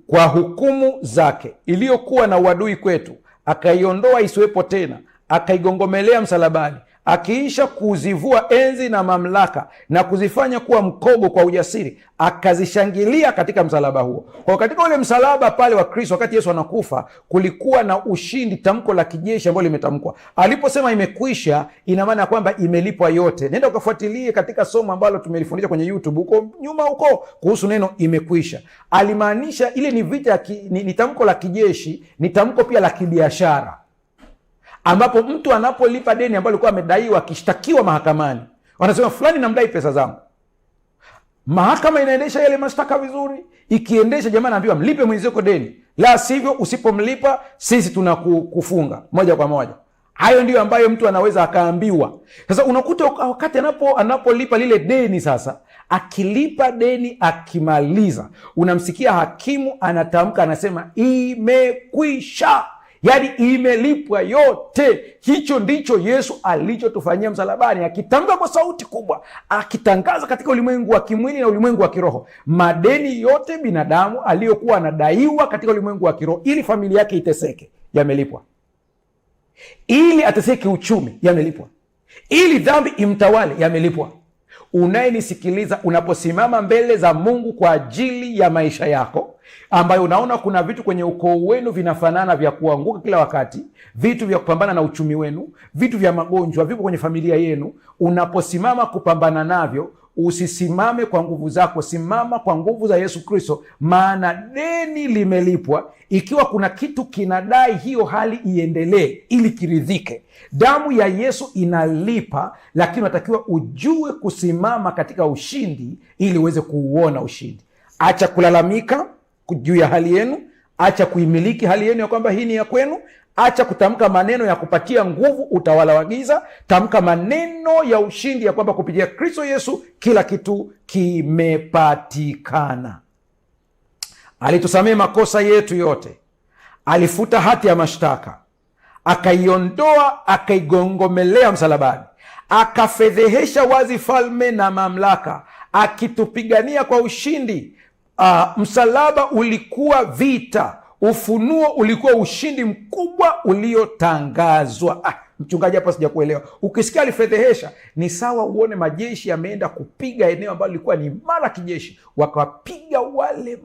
kwa hukumu zake, iliyokuwa na uadui kwetu, akaiondoa isiwepo tena, akaigongomelea msalabani. Akiisha kuzivua enzi na mamlaka na kuzifanya kuwa mkogo kwa ujasiri, akazishangilia katika msalaba huo. Kwa katika ule msalaba pale wa Kristo, wakati Yesu anakufa, kulikuwa na ushindi, tamko la kijeshi ambalo limetamkwa. Aliposema imekwisha, ina maana kwamba imelipwa yote. Nenda ukafuatilie katika somo ambalo tumelifundisha kwenye YouTube huko nyuma huko kuhusu neno imekwisha. Alimaanisha ile ni vita, ni tamko la kijeshi, ni tamko pia la kibiashara, ambapo mtu anapolipa deni ambalo alikuwa amedaiwa, akishtakiwa mahakamani, wanasema fulani namdai pesa zangu. Mahakama inaendesha yale mashtaka vizuri. Ikiendesha, jamaa anaambiwa mlipe mwenzako deni, la sivyo usipomlipa sisi tunakufunga moja kwa moja. Hayo ndio ambayo mtu anaweza akaambiwa. Sasa unakuta wakati anapolipa lile deni, sasa akilipa deni, akimaliza, unamsikia hakimu anatamka, anasema imekwisha. Yaani imelipwa yote. Hicho ndicho Yesu alichotufanyia msalabani, akitamka kwa sauti kubwa, akitangaza katika ulimwengu wa kimwili na ulimwengu wa kiroho, madeni yote binadamu aliyokuwa anadaiwa katika ulimwengu wa kiroho, ili familia yake iteseke, yamelipwa. Ili ateseke uchumi, yamelipwa. Ili dhambi imtawale, yamelipwa. Unayenisikiliza, unaposimama mbele za Mungu kwa ajili ya maisha yako, ambayo unaona kuna vitu kwenye ukoo wenu vinafanana, vya kuanguka kila wakati, vitu vya kupambana na uchumi wenu, vitu vya magonjwa vipo kwenye familia yenu, unaposimama kupambana navyo, usisimame kwa nguvu zako, simama kwa nguvu za Yesu Kristo, maana deni limelipwa. Ikiwa kuna kitu kinadai hiyo hali iendelee ili kiridhike, damu ya Yesu inalipa, lakini unatakiwa ujue kusimama katika ushindi ili uweze kuuona ushindi. Acha kulalamika juu ya hali yenu, acha kuimiliki hali yenu ya kwamba hii ni ya kwenu. Acha kutamka maneno ya kupatia nguvu utawala wa giza. Tamka maneno ya ushindi ya kwamba kupitia Kristo Yesu kila kitu kimepatikana. Alitusamehe makosa yetu yote, alifuta hati ya mashtaka, akaiondoa, akaigongomelea msalabani, akafedhehesha wazi falme na mamlaka, akitupigania kwa ushindi. Msalaba ulikuwa vita, ufunuo ulikuwa ushindi mkubwa uliotangazwa. Mchungaji, hapo sijakuelewa. Ukisikia alifedhehesha, ni sawa uone majeshi yameenda kupiga eneo ambalo lilikuwa ni imara kijeshi, wakawapiga wale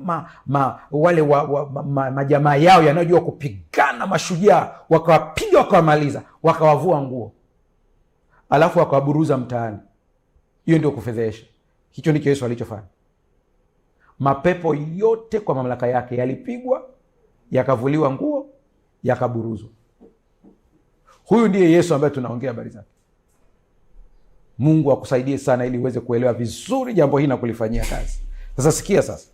majamaa yao yanayojua kupigana, mashujaa, wakawapiga, wakawamaliza, wakawavua nguo, alafu wakawaburuza mtaani. Hiyo ndio kufedhehesha. Hicho ndicho Yesu alichofanya. Mapepo yote kwa mamlaka yake yalipigwa, yakavuliwa nguo, yakaburuzwa. Huyu ndiye Yesu ambaye tunaongea habari zake. Mungu akusaidie sana ili uweze kuelewa vizuri jambo hili na kulifanyia kazi. Sasa sikia, sasa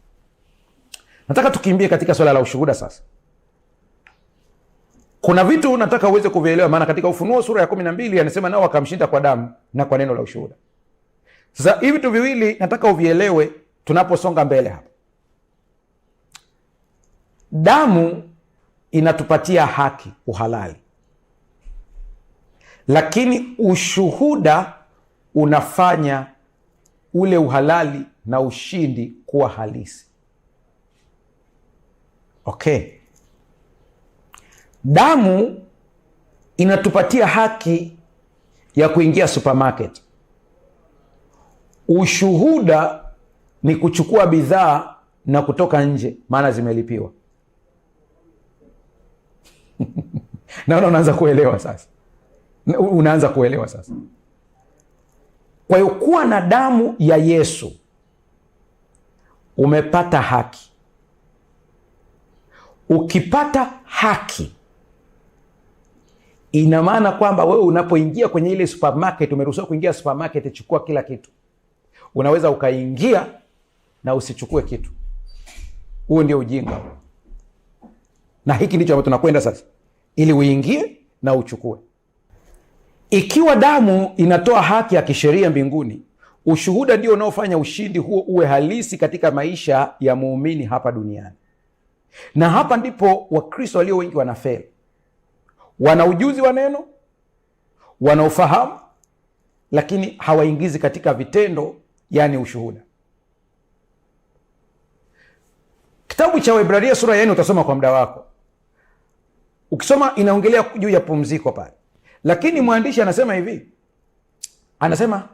nataka tukimbie katika swala la ushuhuda. Sasa kuna vitu nataka uweze kuvielewa, maana katika Ufunuo sura ya 12 anasema nao wakamshinda kwa damu na kwa neno la ushuhuda. Sasa hivi vitu viwili nataka uvielewe tunaposonga mbele hapa. Damu inatupatia haki, uhalali, lakini ushuhuda unafanya ule uhalali na ushindi kuwa halisi. Okay. Damu inatupatia haki ya kuingia supermarket. Ushuhuda ni kuchukua bidhaa na kutoka nje, maana zimelipiwa. Naona unaanza kuelewa sasa. Unaanza kuelewa sasa. Kwa hiyo kuwa na damu ya Yesu, umepata haki. Ukipata haki, ina maana kwamba wewe unapoingia kwenye ile supermarket, umeruhusiwa kuingia supermarket, chukua kila kitu. unaweza ukaingia na usichukue kitu. Huo ndio ujinga, na hiki ndicho ambacho tunakwenda sasa, ili uingie na uchukue. Ikiwa damu inatoa haki ya kisheria mbinguni, ushuhuda ndio unaofanya ushindi huo uwe halisi katika maisha ya muumini hapa duniani. Na hapa ndipo Wakristo walio wengi wanafeli. Wana ujuzi wa neno, wana ufahamu, lakini hawaingizi katika vitendo, yani ushuhuda. Kitabu cha Waebrania sura ya 4 utasoma kwa muda wako. Ukisoma inaongelea juu ya pumziko pale. Lakini mwandishi anasema hivi. Anasema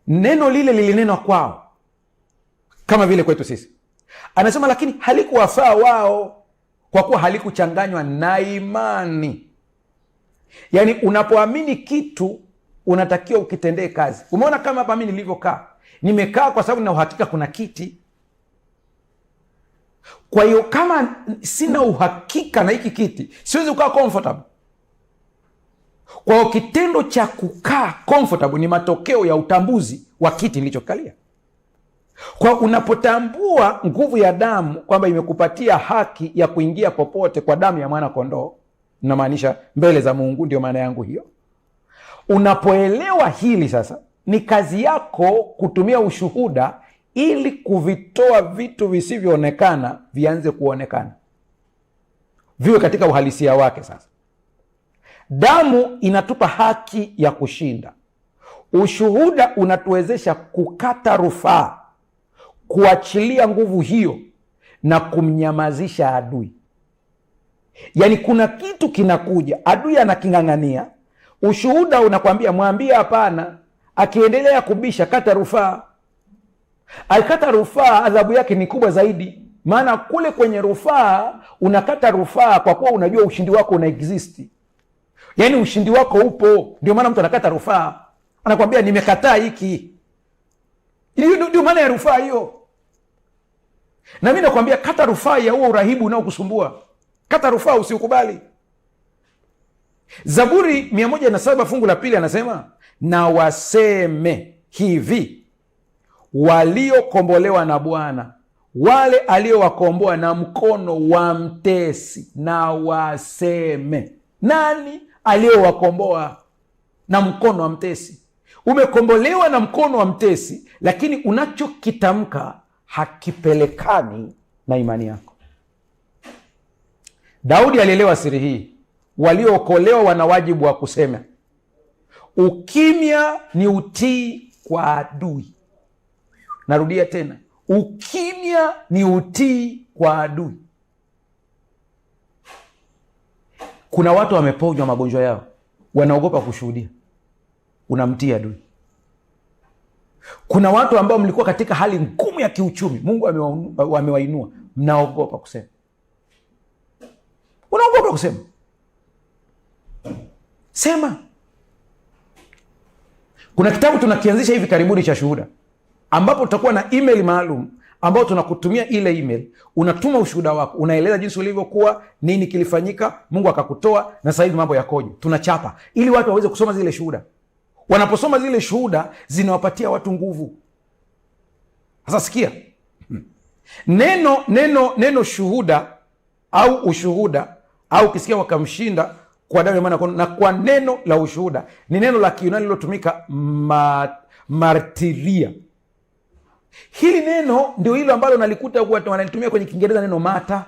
neno lile lilinenwa kwao kama vile kwetu sisi. Anasema lakini halikuwafaa wao kwa kuwa halikuchanganywa na imani. Yaani unapoamini kitu unatakiwa ukitendee kazi. Umeona kama hapa mimi nilivyokaa. Nimekaa kwa sababu na uhakika kuna kiti. Kwa hiyo kama sina uhakika na hiki kiti, siwezi kukaa comfortable. Kwa hiyo kitendo cha kukaa comfortable ni matokeo ya utambuzi wa kiti nilichokalia. Kwa unapotambua nguvu ya damu kwamba imekupatia haki ya kuingia popote kwa damu ya mwana kondoo, inamaanisha mbele za Mungu, ndio maana yangu hiyo. Unapoelewa hili sasa, ni kazi yako kutumia ushuhuda ili kuvitoa vitu visivyoonekana vianze kuonekana, viwe katika uhalisia wake. Sasa damu inatupa haki ya kushinda. Ushuhuda unatuwezesha kukata rufaa, kuachilia nguvu hiyo na kumnyamazisha adui. Yaani kuna kitu kinakuja, adui anaking'ang'ania, ushuhuda unakwambia mwambie hapana. Akiendelea kubisha, kata rufaa. Akikata rufaa, adhabu yake ni kubwa zaidi. Maana kule kwenye rufaa, unakata rufaa kwa kuwa unajua ushindi wako una existi. Yaani ushindi wako upo, ndio maana mtu anakata rufaa. Anakwambia nimekataa hiki. Ndio maana ya rufaa hiyo. Na mimi nakwambia kata rufaa ya huo urahibu unaokusumbua. Kata rufaa, usiukubali. Zaburi 107 fungu la 2 anasema, na waseme hivi waliokombolewa na Bwana, wale aliowakomboa na mkono wa mtesi. Na waseme. Nani aliowakomboa na mkono wa mtesi? Umekombolewa na mkono wa mtesi, lakini unachokitamka hakipelekani na imani yako. Daudi alielewa siri hii. Waliookolewa wana wajibu wa kusema. Ukimya ni utii kwa adui. Narudia tena, ukimya ni utii kwa adui. Kuna watu wameponywa magonjwa yao, wanaogopa kushuhudia. Unamtii adui. Kuna watu ambao mlikuwa katika hali ngumu ya kiuchumi, Mungu amewainua, mnaogopa kusema. Unaogopa kusema. Sema. Kuna kitabu tunakianzisha hivi karibuni cha shuhuda, ambapo tutakuwa na email maalum ambao tunakutumia ile email, unatuma ushuhuda wako, unaeleza jinsi ulivyokuwa, nini kilifanyika, Mungu akakutoa na sasa hivi mambo yakoje. Tunachapa ili watu waweze kusoma zile shuhuda. Wanaposoma zile shuhuda zinawapatia watu nguvu. Sasa sikia. Neno shuhuda au ushuhuda, au kisikia wakamshinda kwa damu ya mwana kondoo na kwa neno la ushuhuda, ni neno la Kiyunani lilotumika martiria. Hili neno ndio hilo ambalo nalikuta watu wanalitumia kwenye Kiingereza neno mata.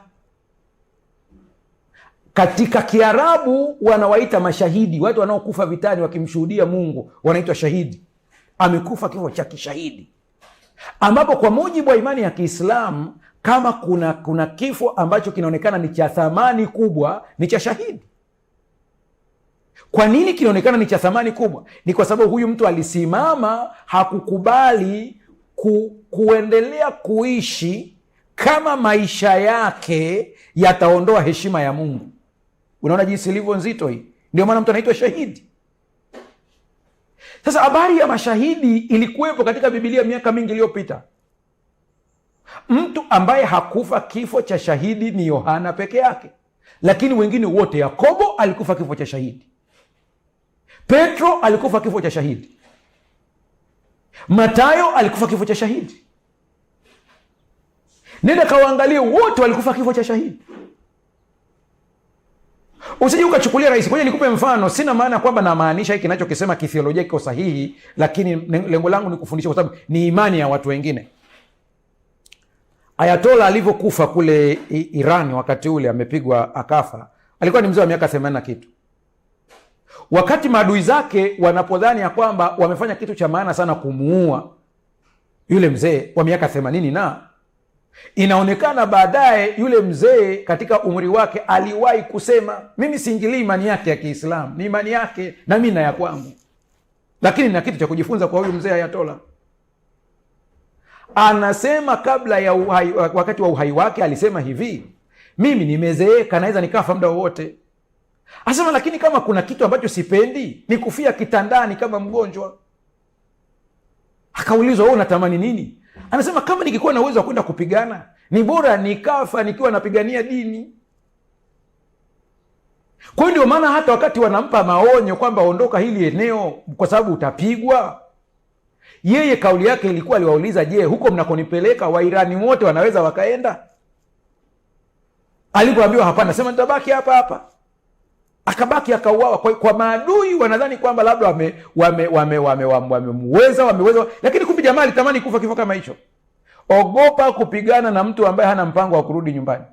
Katika Kiarabu wanawaita mashahidi, watu wanaokufa vitani wakimshuhudia Mungu wanaitwa shahidi. Amekufa kifo cha kishahidi, ambapo kwa mujibu wa imani ya Kiislamu, kama kuna kifo ambacho kinaonekana ni cha thamani kubwa, ni cha shahidi. Kwa nini kinaonekana ni cha thamani kubwa? Ni kwa sababu huyu mtu alisimama, hakukubali kuendelea kuishi kama maisha yake yataondoa heshima ya Mungu. Unaona jinsi ilivyo nzito hii? Ndio maana mtu anaitwa shahidi. Sasa habari ya mashahidi ilikuwepo katika Biblia miaka mingi iliyopita. Mtu ambaye hakufa kifo cha shahidi ni Yohana peke yake, lakini wengine wote, Yakobo alikufa kifo cha shahidi, Petro alikufa kifo cha shahidi, Mathayo alikufa kifo cha shahidi. Nenda kawaangalie, wote walikufa kifo cha shahidi. Usije ukachukulia rahisi. Ngoja nikupe mfano. Sina maana kwamba namaanisha hiki ninachokisema kithiolojia kiko sahihi, lakini lengo langu ni kufundisha, kwa sababu ni imani ya watu wengine. Ayatola alivyokufa kule Iran, wakati ule amepigwa akafa, alikuwa ni mzee wa miaka 80 na kitu. Wakati maadui zake wanapodhani ya kwamba wamefanya kitu cha maana sana kumuua yule mzee wa miaka 80, na inaonekana baadaye yule mzee katika umri wake aliwahi kusema, mimi siingilii imani yake ya Kiislamu, ni imani yake na mimi na ya kwangu, lakini na kitu cha kujifunza kwa huyu mzee Ayatola. Anasema kabla ya uhai, wakati wa uhai wake alisema hivi, mimi nimezeeka, naweza nikafa muda wowote. Asema lakini kama kuna kitu ambacho sipendi ni kufia kitandani kama mgonjwa. Akaulizwa, wewe unatamani nini? Anasema kama nikikuwa na uwezo wa kwenda kupigana, ni bora nikafa nikiwa napigania dini. Kwa hiyo ndio maana hata wakati wanampa maonyo kwamba ondoka hili eneo kwa sababu utapigwa, yeye kauli yake ilikuwa, aliwauliza, je, huko mnakonipeleka Wairani wote wanaweza wakaenda? Alipoambiwa hapana, sema nitabaki hapa hapa. Akabaki, akauawa kwa maadui. Wanadhani kwamba labda wameweza, lakini kumbe jamaa alitamani kufa kifo kama hicho. Ogopa kupigana na mtu ambaye hana mpango wa kurudi nyumbani.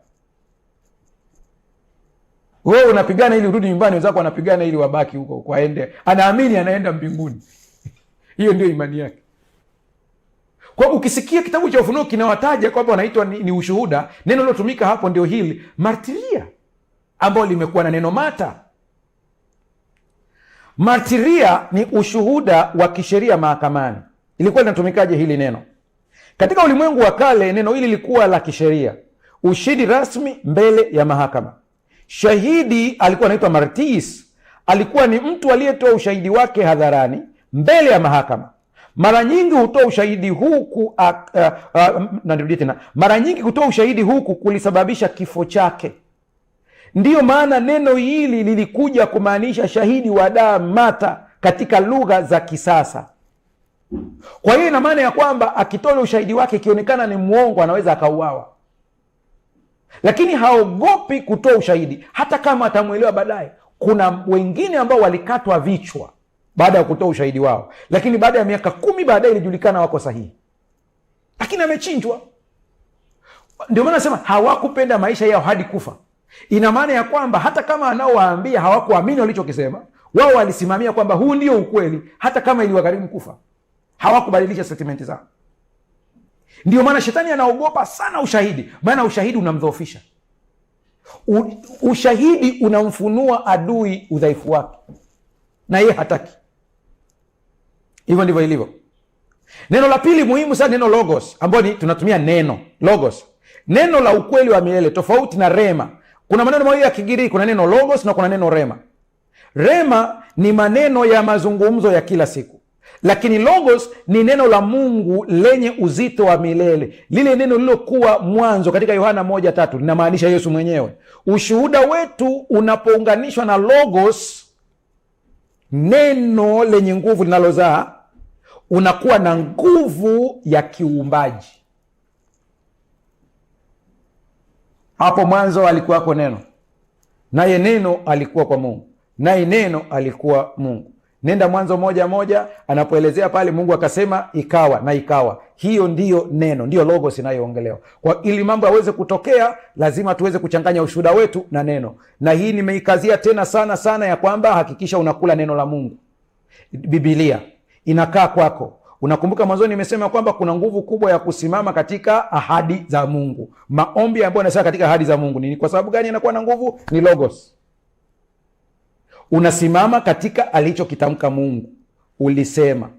Wewe unapigana ili urudi nyumbani, wenzako wanapigana ili wabaki huko, kwaende, anaamini anaenda mbinguni. Hiyo ndio imani yake. Kwa ukisikia kitabu cha Ufunuo kinawataja kwamba wanaitwa ni ushuhuda, neno lilotumika hapo ndio hili martiria, ambao limekuwa na neno mata. Martiria ni ushuhuda wa kisheria mahakamani. Ilikuwa linatumikaje hili neno? Katika ulimwengu wa kale, neno hili lilikuwa la kisheria, ushahidi rasmi mbele ya mahakama. Shahidi alikuwa anaitwa martis, alikuwa ni mtu aliyetoa ushahidi wake hadharani mbele ya mahakama. Mara nyingi hutoa ushahidi huku mara nyingi kutoa ushahidi huku kulisababisha kifo chake. Ndiyo maana neno hili lilikuja kumaanisha shahidi wa damu, mata, katika lugha za kisasa. Kwa hiyo ina maana ya kwamba akitoa ushahidi wake ikionekana ni mwongo, anaweza akauawa, lakini haogopi kutoa ushahidi hata kama atamwelewa baadaye. Kuna wengine ambao walikatwa vichwa baada ya kutoa ushahidi wao, lakini baada ya miaka 10 baadaye ilijulikana wako sahihi, lakini amechinjwa. Ndio maana nasema hawakupenda maisha yao hadi kufa. Ina maana ya kwamba hata kama anaowaambia hawakuamini walichokisema, wao walisimamia kwamba huu ndio ukweli, hata kama iliwagharimu kufa. Hawakubadilisha statement zao. Ndio maana shetani anaogopa sana ushahidi, maana ushahidi unamdhoofisha. Ushahidi unamfunua adui udhaifu wake, na yeye hataki. Hivyo ndivyo ilivyo. Neno la pili muhimu sana, neno logos, ambayo tunatumia neno logos, neno la ukweli wa milele, tofauti na rema. Kuna maneno mawili ya Kigiriki, kuna neno logos na kuna neno rema. Rema ni maneno ya mazungumzo ya kila siku, lakini logos ni neno la Mungu lenye uzito wa milele. Lile neno lilokuwa mwanzo katika Yohana 1:3 linamaanisha Yesu mwenyewe. Ushuhuda wetu unapounganishwa na logos, neno lenye nguvu linalozaa, unakuwa na nguvu ya kiuumbaji. Hapo mwanzo alikuwako neno, naye neno alikuwa kwa Mungu, naye neno alikuwa Mungu. Nenda Mwanzo 1:1, anapoelezea pale, Mungu akasema ikawa, na ikawa. Hiyo ndiyo neno, ndiyo logos inayoongelewa. Kwa ili mambo yaweze kutokea, lazima tuweze kuchanganya ushuhuda wetu na neno. Na hii nimeikazia tena sana sana, ya kwamba hakikisha unakula neno la Mungu. Biblia inakaa kwako. Unakumbuka mwanzoni nimesema kwamba kuna nguvu kubwa ya kusimama katika ahadi za Mungu. Maombi ambayo yanasema katika ahadi za Mungu, ni kwa sababu gani yanakuwa na nguvu? Ni logos. Unasimama katika alichokitamka Mungu. Ulisema.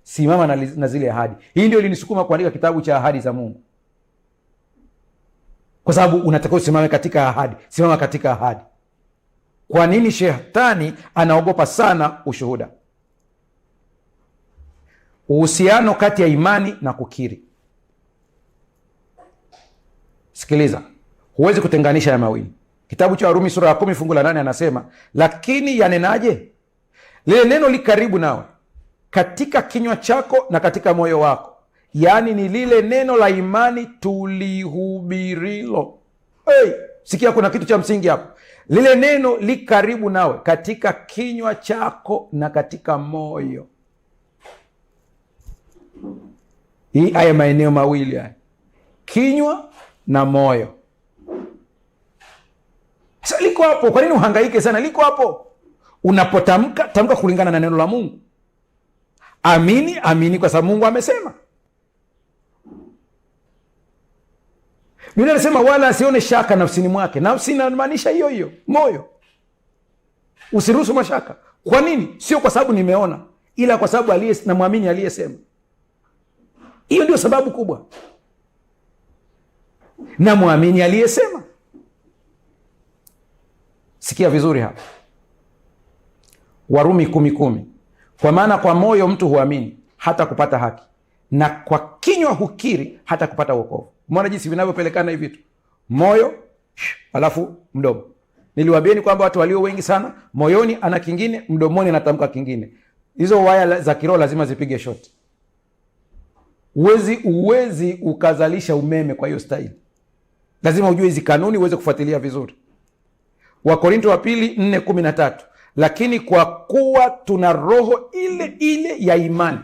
Simama na zile ahadi. Hii ndio ilinisukuma kuandika kitabu cha ahadi za Mungu, kwa sababu unatakiwa usimame katika ahadi. Simama katika ahadi. Kwa nini shetani anaogopa sana ushuhuda? Uhusiano kati ya imani na kukiri. Sikiliza, huwezi kutenganisha ya mawili. Kitabu cha Warumi sura ya 10 fungu la 8 anasema, lakini yanenaje? Lile neno li karibu nawe, katika kinywa chako na katika moyo wako, yaani ni lile neno la imani tulihubirilo. Hey, sikia, kuna kitu cha msingi hapo. Lile neno li karibu nawe, katika kinywa chako na katika moyo. Haya maeneo mawili haya, kinywa na moyo. Sasa liko hapo. Kwa nini uhangaike sana? Liko hapo. Unapotamka, tamka kulingana na neno la Mungu. Amini, amini kwa sababu Mungu amesema. Biblia inasema wala asione shaka nafsini mwake. Nafsi inamaanisha hiyo hiyo, moyo. Usiruhusu mashaka. Kwa nini? Sio kwa sababu nimeona, ila kwa sababu namwamini aliyesema. Hiyo ndio sababu kubwa. Namwamini aliyesema. Sikia vizuri hapa. Warumi 10:10. Kwa maana kwa moyo mtu huamini hata kupata haki, na kwa kinywa hukiri hata kupata wokovu. Umeona jinsi vinavyopelekana hivi vitu? Moyo alafu mdomo. Niliwaambieni kwamba watu walio wengi sana, moyoni ana kingine, mdomoni anatamka kingine. Hizo waya za kiroho lazima zipige shoti. Uwezi ukazalisha umeme kwa hiyo staili. Lazima ujue hizi kanuni uweze kufuatilia vizuri. Wakorinto wa pili 4:13. Lakini kwa kuwa tuna roho ile ile ya imani,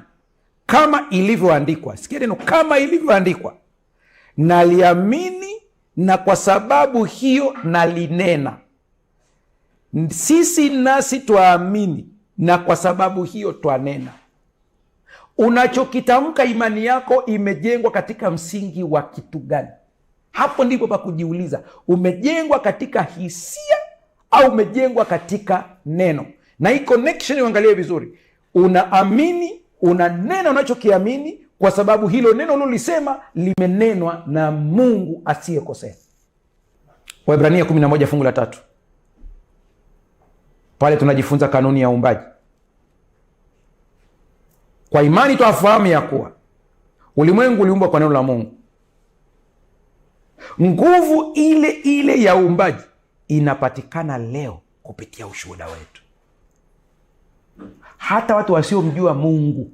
kama ilivyoandikwa. Sikia neno, kama ilivyoandikwa, naliamini na kwa sababu hiyo nalinena. Sisi nasi twaamini na kwa sababu hiyo twanena. Unachokitamka, imani yako imejengwa katika msingi wa kitu gani? Hapo ndipo pa kujiuliza. Umejengwa katika hisia au umejengwa katika neno? Na hii connection uangalie vizuri. Unaamini, unanena unachokiamini kwa sababu hilo neno ulilolisema limenenwa na Mungu asiyekosea. Waebrania 11:3. Pale tunajifunza kanuni ya uumbaji. Kwa imani twafahamu ya kuwa ulimwengu uliumbwa kwa neno la Mungu. Nguvu ile ile ya uumbaji inapatikana leo kupitia ushuhuda wetu. Hata watu wasiomjua Mungu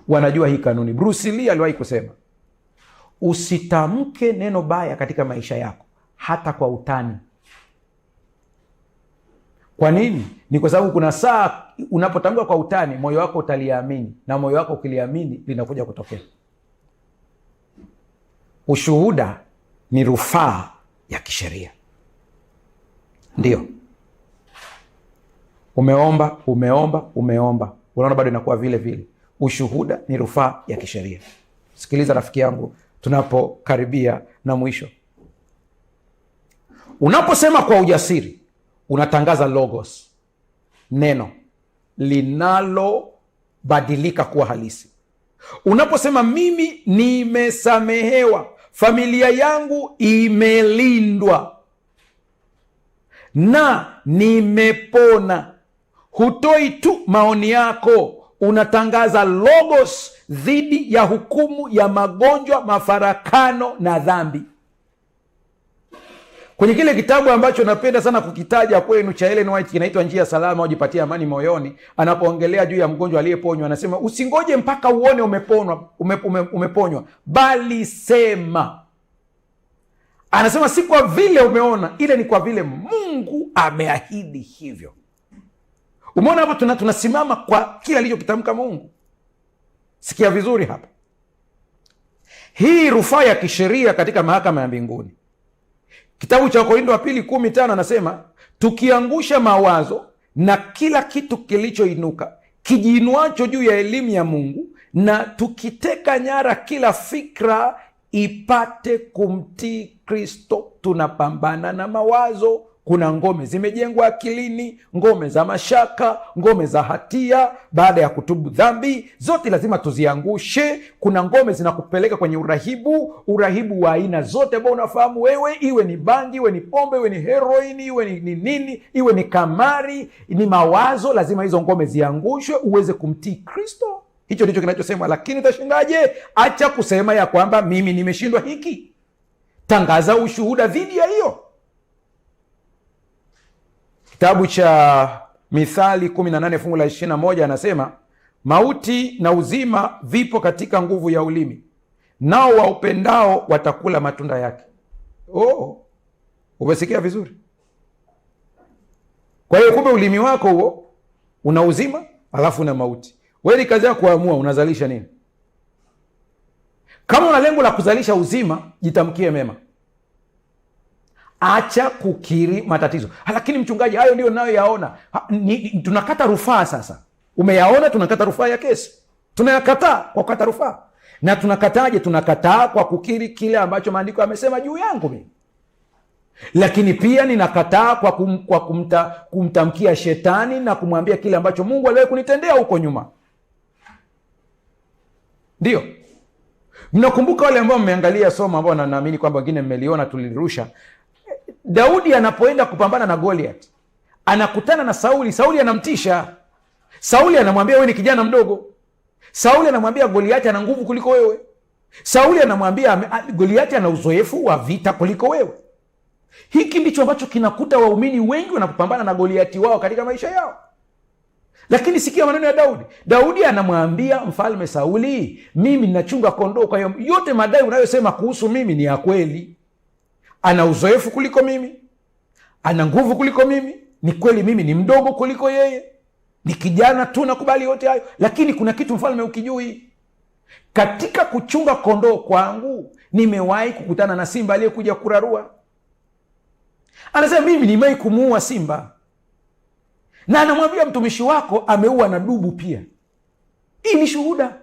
wanajua hii kanuni. Bruce Lee aliwahi kusema, usitamke neno baya katika maisha yako hata kwa utani. Kwa nini? Ni kwa sababu kuna saa unapotamka kwa utani, moyo wako utaliamini, na moyo wako ukiliamini linakuja kutokea. Ushuhuda ni rufaa ya kisheria. Ndio. Umeomba, unaona bado inakuwa vile vile. Ushuhuda ni rufaa ya kisheria. Sikiliza rafiki yangu, tunapokaribia na mwisho. Unaposema kwa ujasiri, unatangaza logos, neno linalobadilika kuwa halisi. Unaposema mimi nimesamehewa, familia yangu imelindwa na nimepona, hutoi tu maoni yako, unatangaza logos dhidi ya hukumu ya magonjwa, mafarakano na dhambi. Kwenye kile kitabu ambacho napenda sana kukitaja kwenu cha Ellen White, kinaitwa Njia Salama Ujipatie Amani Moyoni, anapoongelea juu ya mgonjwa aliyeponywa, anasema usingoje mpaka uone umeponywa, bali sema. Anasema si kwa vile umeona, ile ni kwa vile Mungu ameahidi hivyo. Umeona hapa tunasimama kwa kile alichokitamka Mungu. Sikia vizuri hapa. Hii rufaa ya kisheria katika mahakama ya mbinguni. Kitabu cha Wakorintho wa pili 10:5 anasema, tukiangusha mawazo na kila kitu kilichoinuka kijiinuacho juu ya elimu ya Mungu, na tukiteka nyara kila fikra ipate kumtii Kristo. Tunapambana na mawazo. Kuna ngome zimejengwa akilini, ngome za mashaka, ngome za hatia baada ya kutubu dhambi, zote lazima tuziangushe. Kuna ngome zinakupeleka kwenye urahibu wa aina zote ambao unafahamu wewe, iwe ni bangi, iwe ni pombe, iwe ni heroini, iwe ni nini, iwe ni kamari, ni mawazo. Lazima hizo ngome ziangushwe uweze kumtii Kristo. Hicho ndicho kinachosema. Lakini utashindaje? Acha kusema ya kwamba mimi nimeshindwa hiki. Tangaza ushuhuda dhidi ya hiyo. Kitabu cha Mithali 18 fungu la 21 anasema, Mauti na uzima vipo katika nguvu ya ulimi, nao waupendao watakula matunda yake. Umesikia vizuri? Kwa hiyo kumbe ulimi wako huo una uzima alafu una mauti. Wewe ni kazi yako kuamua unazalisha nini. Kama una lengo la kuzalisha uzima, jitamkie mema, acha kukiri matatizo. Lakini mchungaji, hayo ndio nayoyaona. Tunakata rufaa sasa. Umeyaona, tunakata rufaa ya kesi. Tunayakataa kwa kukata rufaa. Na tunakataje? Tunakataa kwa kukiri kile ambacho maandiko yamesema juu yangu mimi. Lakini pia ninakataa kwa kumtamkia shetani na kumwambia kile ambacho Mungu aliwahi kunitendea huko nyuma. Ndio. Mnakumbuka wale ambao mmeangalia somo ambao naamini kwamba wengine mmeliona, tulirusha. Daudi anapoenda kupambana na Goliath, anakutana na Sauli. Sauli anamtisha. Sauli anamwambia wewe ni kijana mdogo. Sauli anamwambia Goliath ana nguvu kuliko wewe. Sauli anamwambia Goliath ana uzoefu wa vita kuliko wewe. Hiki ndicho ambacho kinakuta waumini wengi wanapopambana na Goliathi wao katika maisha yao. Lakini sikia maneno ya Daudi. Daudi anamwambia mfalme Sauli, mimi ninachunga kondoo, kwa hiyo yote madai unayosema kuhusu mimi ni ya kweli. Ana uzoefu kuliko mimi, ana nguvu kuliko mimi. Ni kweli mimi ni mdogo kuliko yeye, ni kijana tu, nakubali yote hayo. Lakini kuna kitu mfalme ukijui, katika kuchunga kondoo kwangu nimewahi kukutana na simba aliyekuja kurarua. Anasema mimi nimewahi kumuua simba, na anamwambia mtumishi wako ameua na dubu pia. Hii ni shuhuda.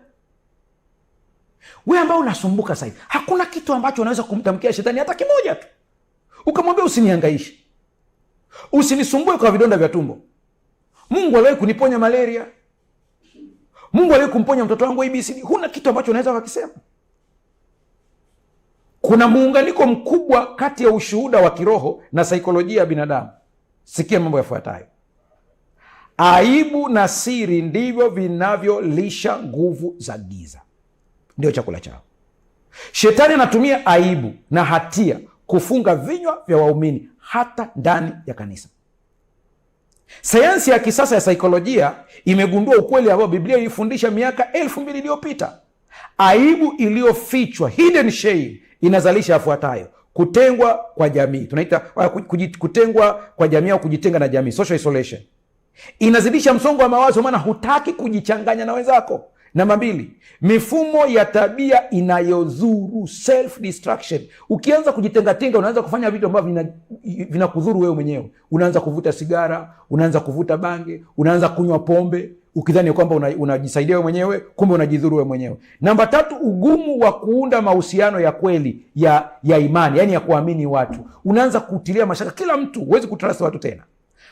Wewe ambao unasumbuka sasa, hakuna kitu ambacho unaweza kumtamkia shetani hata kimoja tu. Ukamwambia usinihangaishe, usinisumbue kwa vidonda vya tumbo. Mungu aliwahi kuniponya malaria. Mungu aliwahi kumponya mtoto wangu ABCD. Huna kitu ambacho unaweza kukisema. Kuna muunganiko mkubwa kati ya ushuhuda wa kiroho na saikolojia ya binadamu. Sikia mambo yafuatayo. Aibu na siri ndivyo vinavyolisha nguvu za giza. Ndio chakula chao. Shetani anatumia aibu na hatia kufunga vinywa vya waumini hata ndani ya kanisa. Sayansi ya kisasa ya saikolojia imegundua ukweli ambao Biblia ilifundisha miaka 2000 iliyopita. Aibu iliyofichwa, hidden shame, inazalisha yafuatayo: kutengwa kwa jamii. Tunaita kutengwa kwa jamii au kujitenga na jamii, social isolation. Inazidisha msongo wa mawazo, maana hutaki kujichanganya na wenzako. Namba 2, mifumo ya tabia inayodhuru, self destruction. Ukianza kujitengatenga, unaanza kufanya vitu ambavyo vinakudhuru wewe mwenyewe. Unaanza kuvuta sigara, unaanza kuvuta bange, unaanza kunywa pombe ukidhani kwamba unajisaidia wewe mwenyewe, kumbe unajidhuru wewe mwenyewe. Namba 3, ugumu wa kuunda mahusiano ya kweli ya imani, yani ya kuamini watu. Unaanza kutilia mashaka kila mtu, huwezi kutrust watu tena.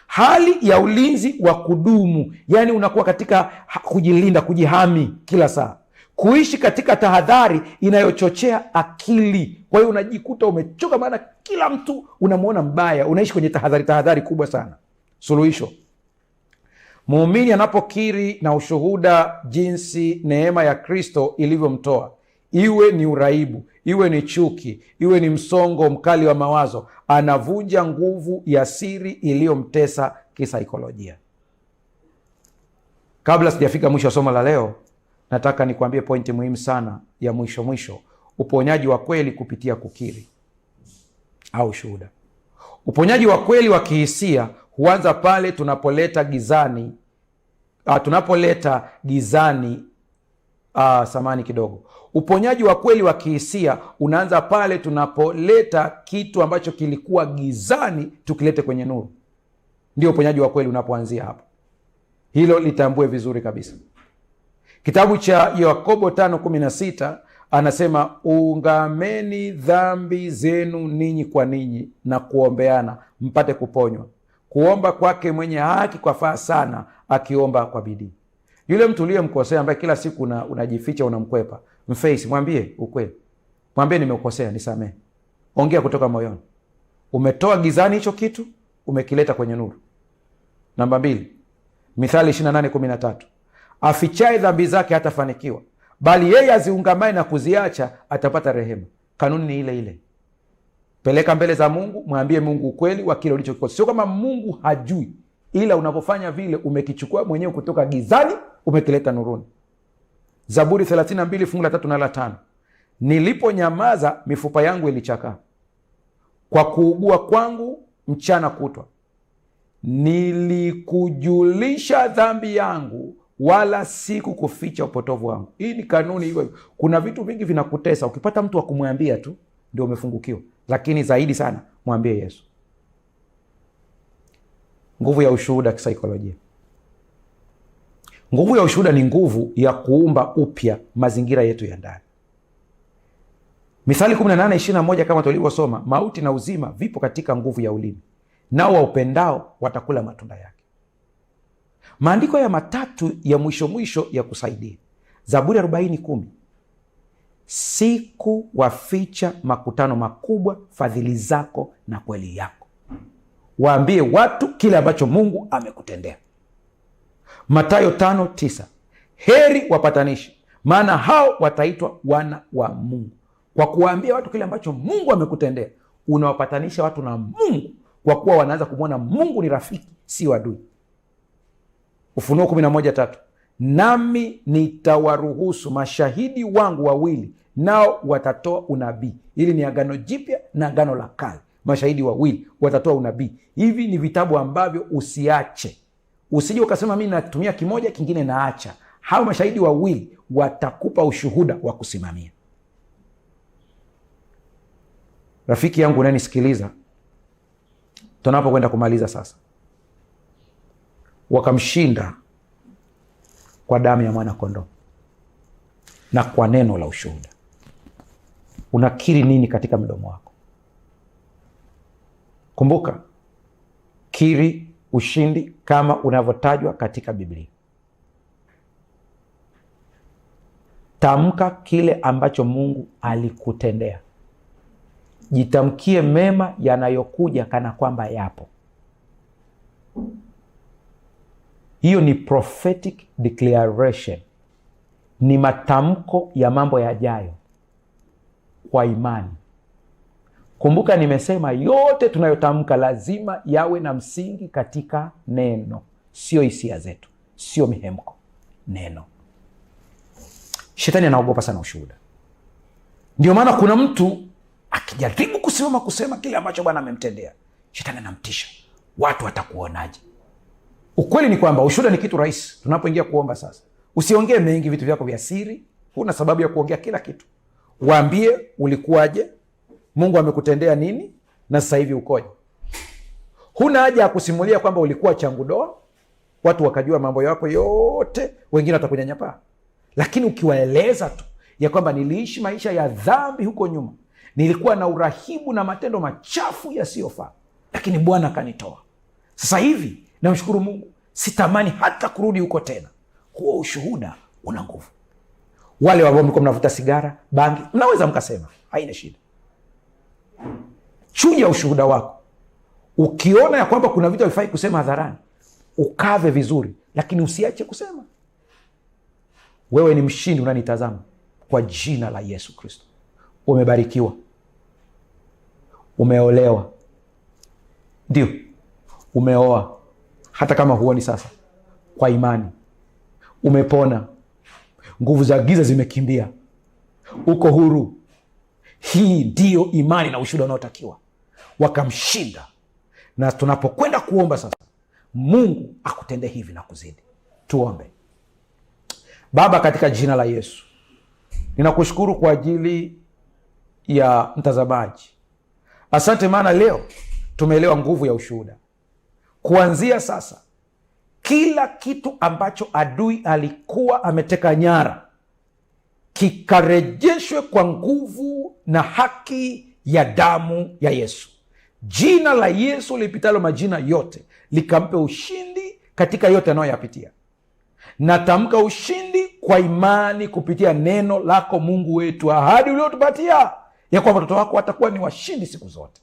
Hali ya ulinzi wa kudumu, yani unakuwa katika kujilinda, kujihami kila saa. Kuishi katika tahadhari inayochochea akili. Kwa hiyo unajikuta umechoka, maana kila mtu unamuona mbaya, unaishi kwenye tahadhari kubwa sana. Suluhisho: muumini anapokiri na ushuhuda jinsi neema ya Kristo ilivyomtoa, iwe ni uraibu, iwe ni chuki, iwe ni msongo mkali wa mawazo, anavunja nguvu ya siri iliyomtesa kisaikolojia. Kabla sijafika mwisho wa somo la leo, nataka nikuambie pointi muhimu sana ya mwisho. Uponyaji wa kweli kupitia kukiri au shuhuda. Uponyaji wa kweli wa kihisia huanza pale tunapoleta gizani samani kidogo. Uponyaji wa kweli wa kihisia unaanza pale tunapoleta kitu ambacho kilikuwa gizani tukilete kwenye nuru. Ndio uponyaji wa kweli unapoanzia hapo. Hilo litambue vizuri kabisa. Kitabu cha Yakobo 5:16 anasema, ungameni dhambi zenu ninyi kwa ninyi na kuombeana mpate kuponywa. Kuomba kwake mwenye haki kwafaa sana, akiomba kwa bidii. Yule mtu uliyemkosea ambaye kila siku unajificha, unamkwepa, mface, mwambie ukweli. Mwambie nimekosea, nisamehe. Ongea kutoka moyoni. Umetoa gizani hicho kitu, umekileta kwenye nuru. Namba 2, Mithali 28:13. Afichaye dhambi zake hatafanikiwa, bali yeye aziungamaye na kuziacha atapata rehema. Kanuni ni ile ile. Peleka mbele za Mungu, mwambie Mungu ukweli wa kile ulichokikosa. Sio kama Mungu hajui, ila unapofanya vile umekichukua mwenyewe kutoka gizani umekileta nuruni. Zaburi 32 fungu la 3 na la 5, niliponyamaza mifupa yangu ilichakaa kwa kuugua kwangu mchana kutwa. Nilikujulisha dhambi yangu, wala siku kuficha upotovu wangu. Hii ni kanuni hiyo. Kuna vitu vingi vinakutesa, ukipata mtu wa kumwambia tu ndio umefungukiwa, lakini zaidi sana mwambie Yesu. Nguvu ya ushuhuda kisaikolojia. Nguvu ya ushuhuda ni nguvu ya kuumba upya mazingira yetu ya ndani. Mithali 18:21 kama tulivyosoma, mauti na uzima vipo katika nguvu ya ulimi, nao waupendao watakula matunda yake. Maandiko ya matatu ya mwisho ya kusaidia. Zaburi 40:10, siku waficha makutano makubwa fadhili zako na kweli yako. Waambie watu kile ambacho Mungu amekutendea. Mathayo 5:9, heri wapatanishi, maana hao wataitwa wana wa Mungu. Kwa kuwaambia watu kile ambacho Mungu amekutendea, unawapatanisha watu na Mungu, kwa kuwa wanaanza kumwona Mungu ni rafiki, si adui. Ufunuo 11:3, nami nitawaruhusu mashahidi wangu wawili, nao watatoa unabii. Hili ni Agano Jipya na Agano la Kale. Mashahidi wawili watatoa unabii. Hivi ni vitabu ambavyo usiache. Usije ukasema mimi natumia kimoja kingine naacha. Hao mashahidi wawili watakupa ushuhuda wa kusimamia. Rafiki yangu unanisikiliza, tunapokwenda kumaliza sasa, wakamshinda kwa damu ya mwana kondoo na kwa neno la ushuhuda. Unakiri nini katika mdomo wako? Kumbuka, kiri ushindi kama unavyotajwa katika Biblia. Tamka kile ambacho Mungu alikutendea. Jitamkie mema yanayokuja kana kwamba yapo. Hiyo ni prophetic declaration, ni matamko ya mambo yajayo kwa imani. Kumbuka nimesema yote tunayotamka lazima yawe na msingi katika neno, sio hisia zetu, sio mihemko, neno. Shetani anaogopa sana ushuhuda. Ndio maana kuna mtu akijaribu kusimama kusema kile ambacho Bwana amemtendea, shetani anamtisha. Watu watakuonaje? Ukweli ni kwamba ushuhuda ni kitu rahisi. Tunapoingia kuomba sasa, usiongee mengi vitu vyako vya siri. Huna sababu ya kuongea kila kitu. Waambie ulikuwaje, Mungu amekutendea nini, na sasa hivi ukoje. Huna haja ya kusimulia kwamba ulikuwa changudoa, watu wakajua mambo yako yote, wengine watakunyanyapaa. Lakini ukiwaeleza tu ya kwamba niliishi maisha ya dhambi huko nyuma, nilikuwa na urahibu na matendo machafu yasiyofaa, lakini Bwana akanitoa. Sasa hivi namshukuru Mungu, sitamani hata kurudi huko tena. Huo ushuhuda una nguvu. Wale ambao mlikuwa mnavuta sigara, bangi, mnaweza mkasema, haina shida. Chuja ushuhuda wako. Ukiona ya kwamba kuna vitu havifai kusema hadharani, ukave vizuri, lakini usiache kusema. Wewe ni mshindi unanitazama, kwa jina la Yesu Kristo. Umebarikiwa. Umeolewa. Ndio, umeoa hata kama huoni sasa, kwa imani. Umepona. Nguvu za giza zimekimbia. Uko huru. Hii ndiyo imani na ushuhuda unaotakiwa. Wakamshinda. Na tunapokwenda kuomba sasa, Mungu akutende hivi na kuzidi. Tuombe. Baba, katika jina la Yesu, ninakushukuru kwa ajili ya mtazamaji. Asante maana leo tumeelewa nguvu ya ushuhuda. Kuanzia sasa, kila kitu ambacho adui alikuwa ameteka nyara kikarejeshwe kwa nguvu na haki ya damu ya Yesu. Jina la Yesu lipitalo majina yote likampe ushindi katika yote anayoyapitia. Natamka ushindi kwa imani kupitia neno lako Mungu wetu, ahadi uliotupatia ya kwamba watoto wako watakuwa ni washindi siku zote.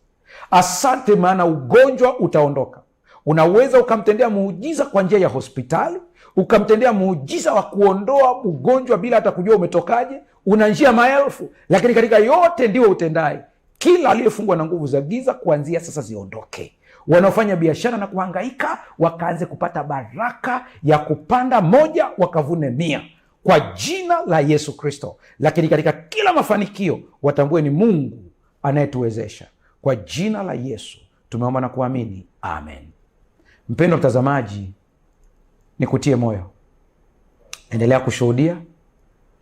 Asante maana ugonjwa utaondoka. Unaweza ukamtendea muujiza kwa njia ya hospitali, ukamtendea muujiza wa kuondoa ugonjwa bila hata kujua umetokaje. Una njia maelfu, lakini katika yote ndiwe utendaye. Kila aliyefungwa na nguvu za giza kuanzia sasa ziondoke. wanaofanya biashara na kuhangaika wakaanze kupata baraka ya kupanda 1 wakavune 100 kwa jina la Yesu Kristo. Lakini katika kila mafanikio watambue ni Mungu anayetuwezesha. Kwa jina la Yesu tumeomba na kuamini, amen. Mpendwa mtazamaji, nikutie moyo, endelea kushuhudia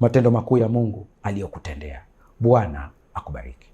matendo makuu ya Mungu aliyokutendea. Bwana akubariki.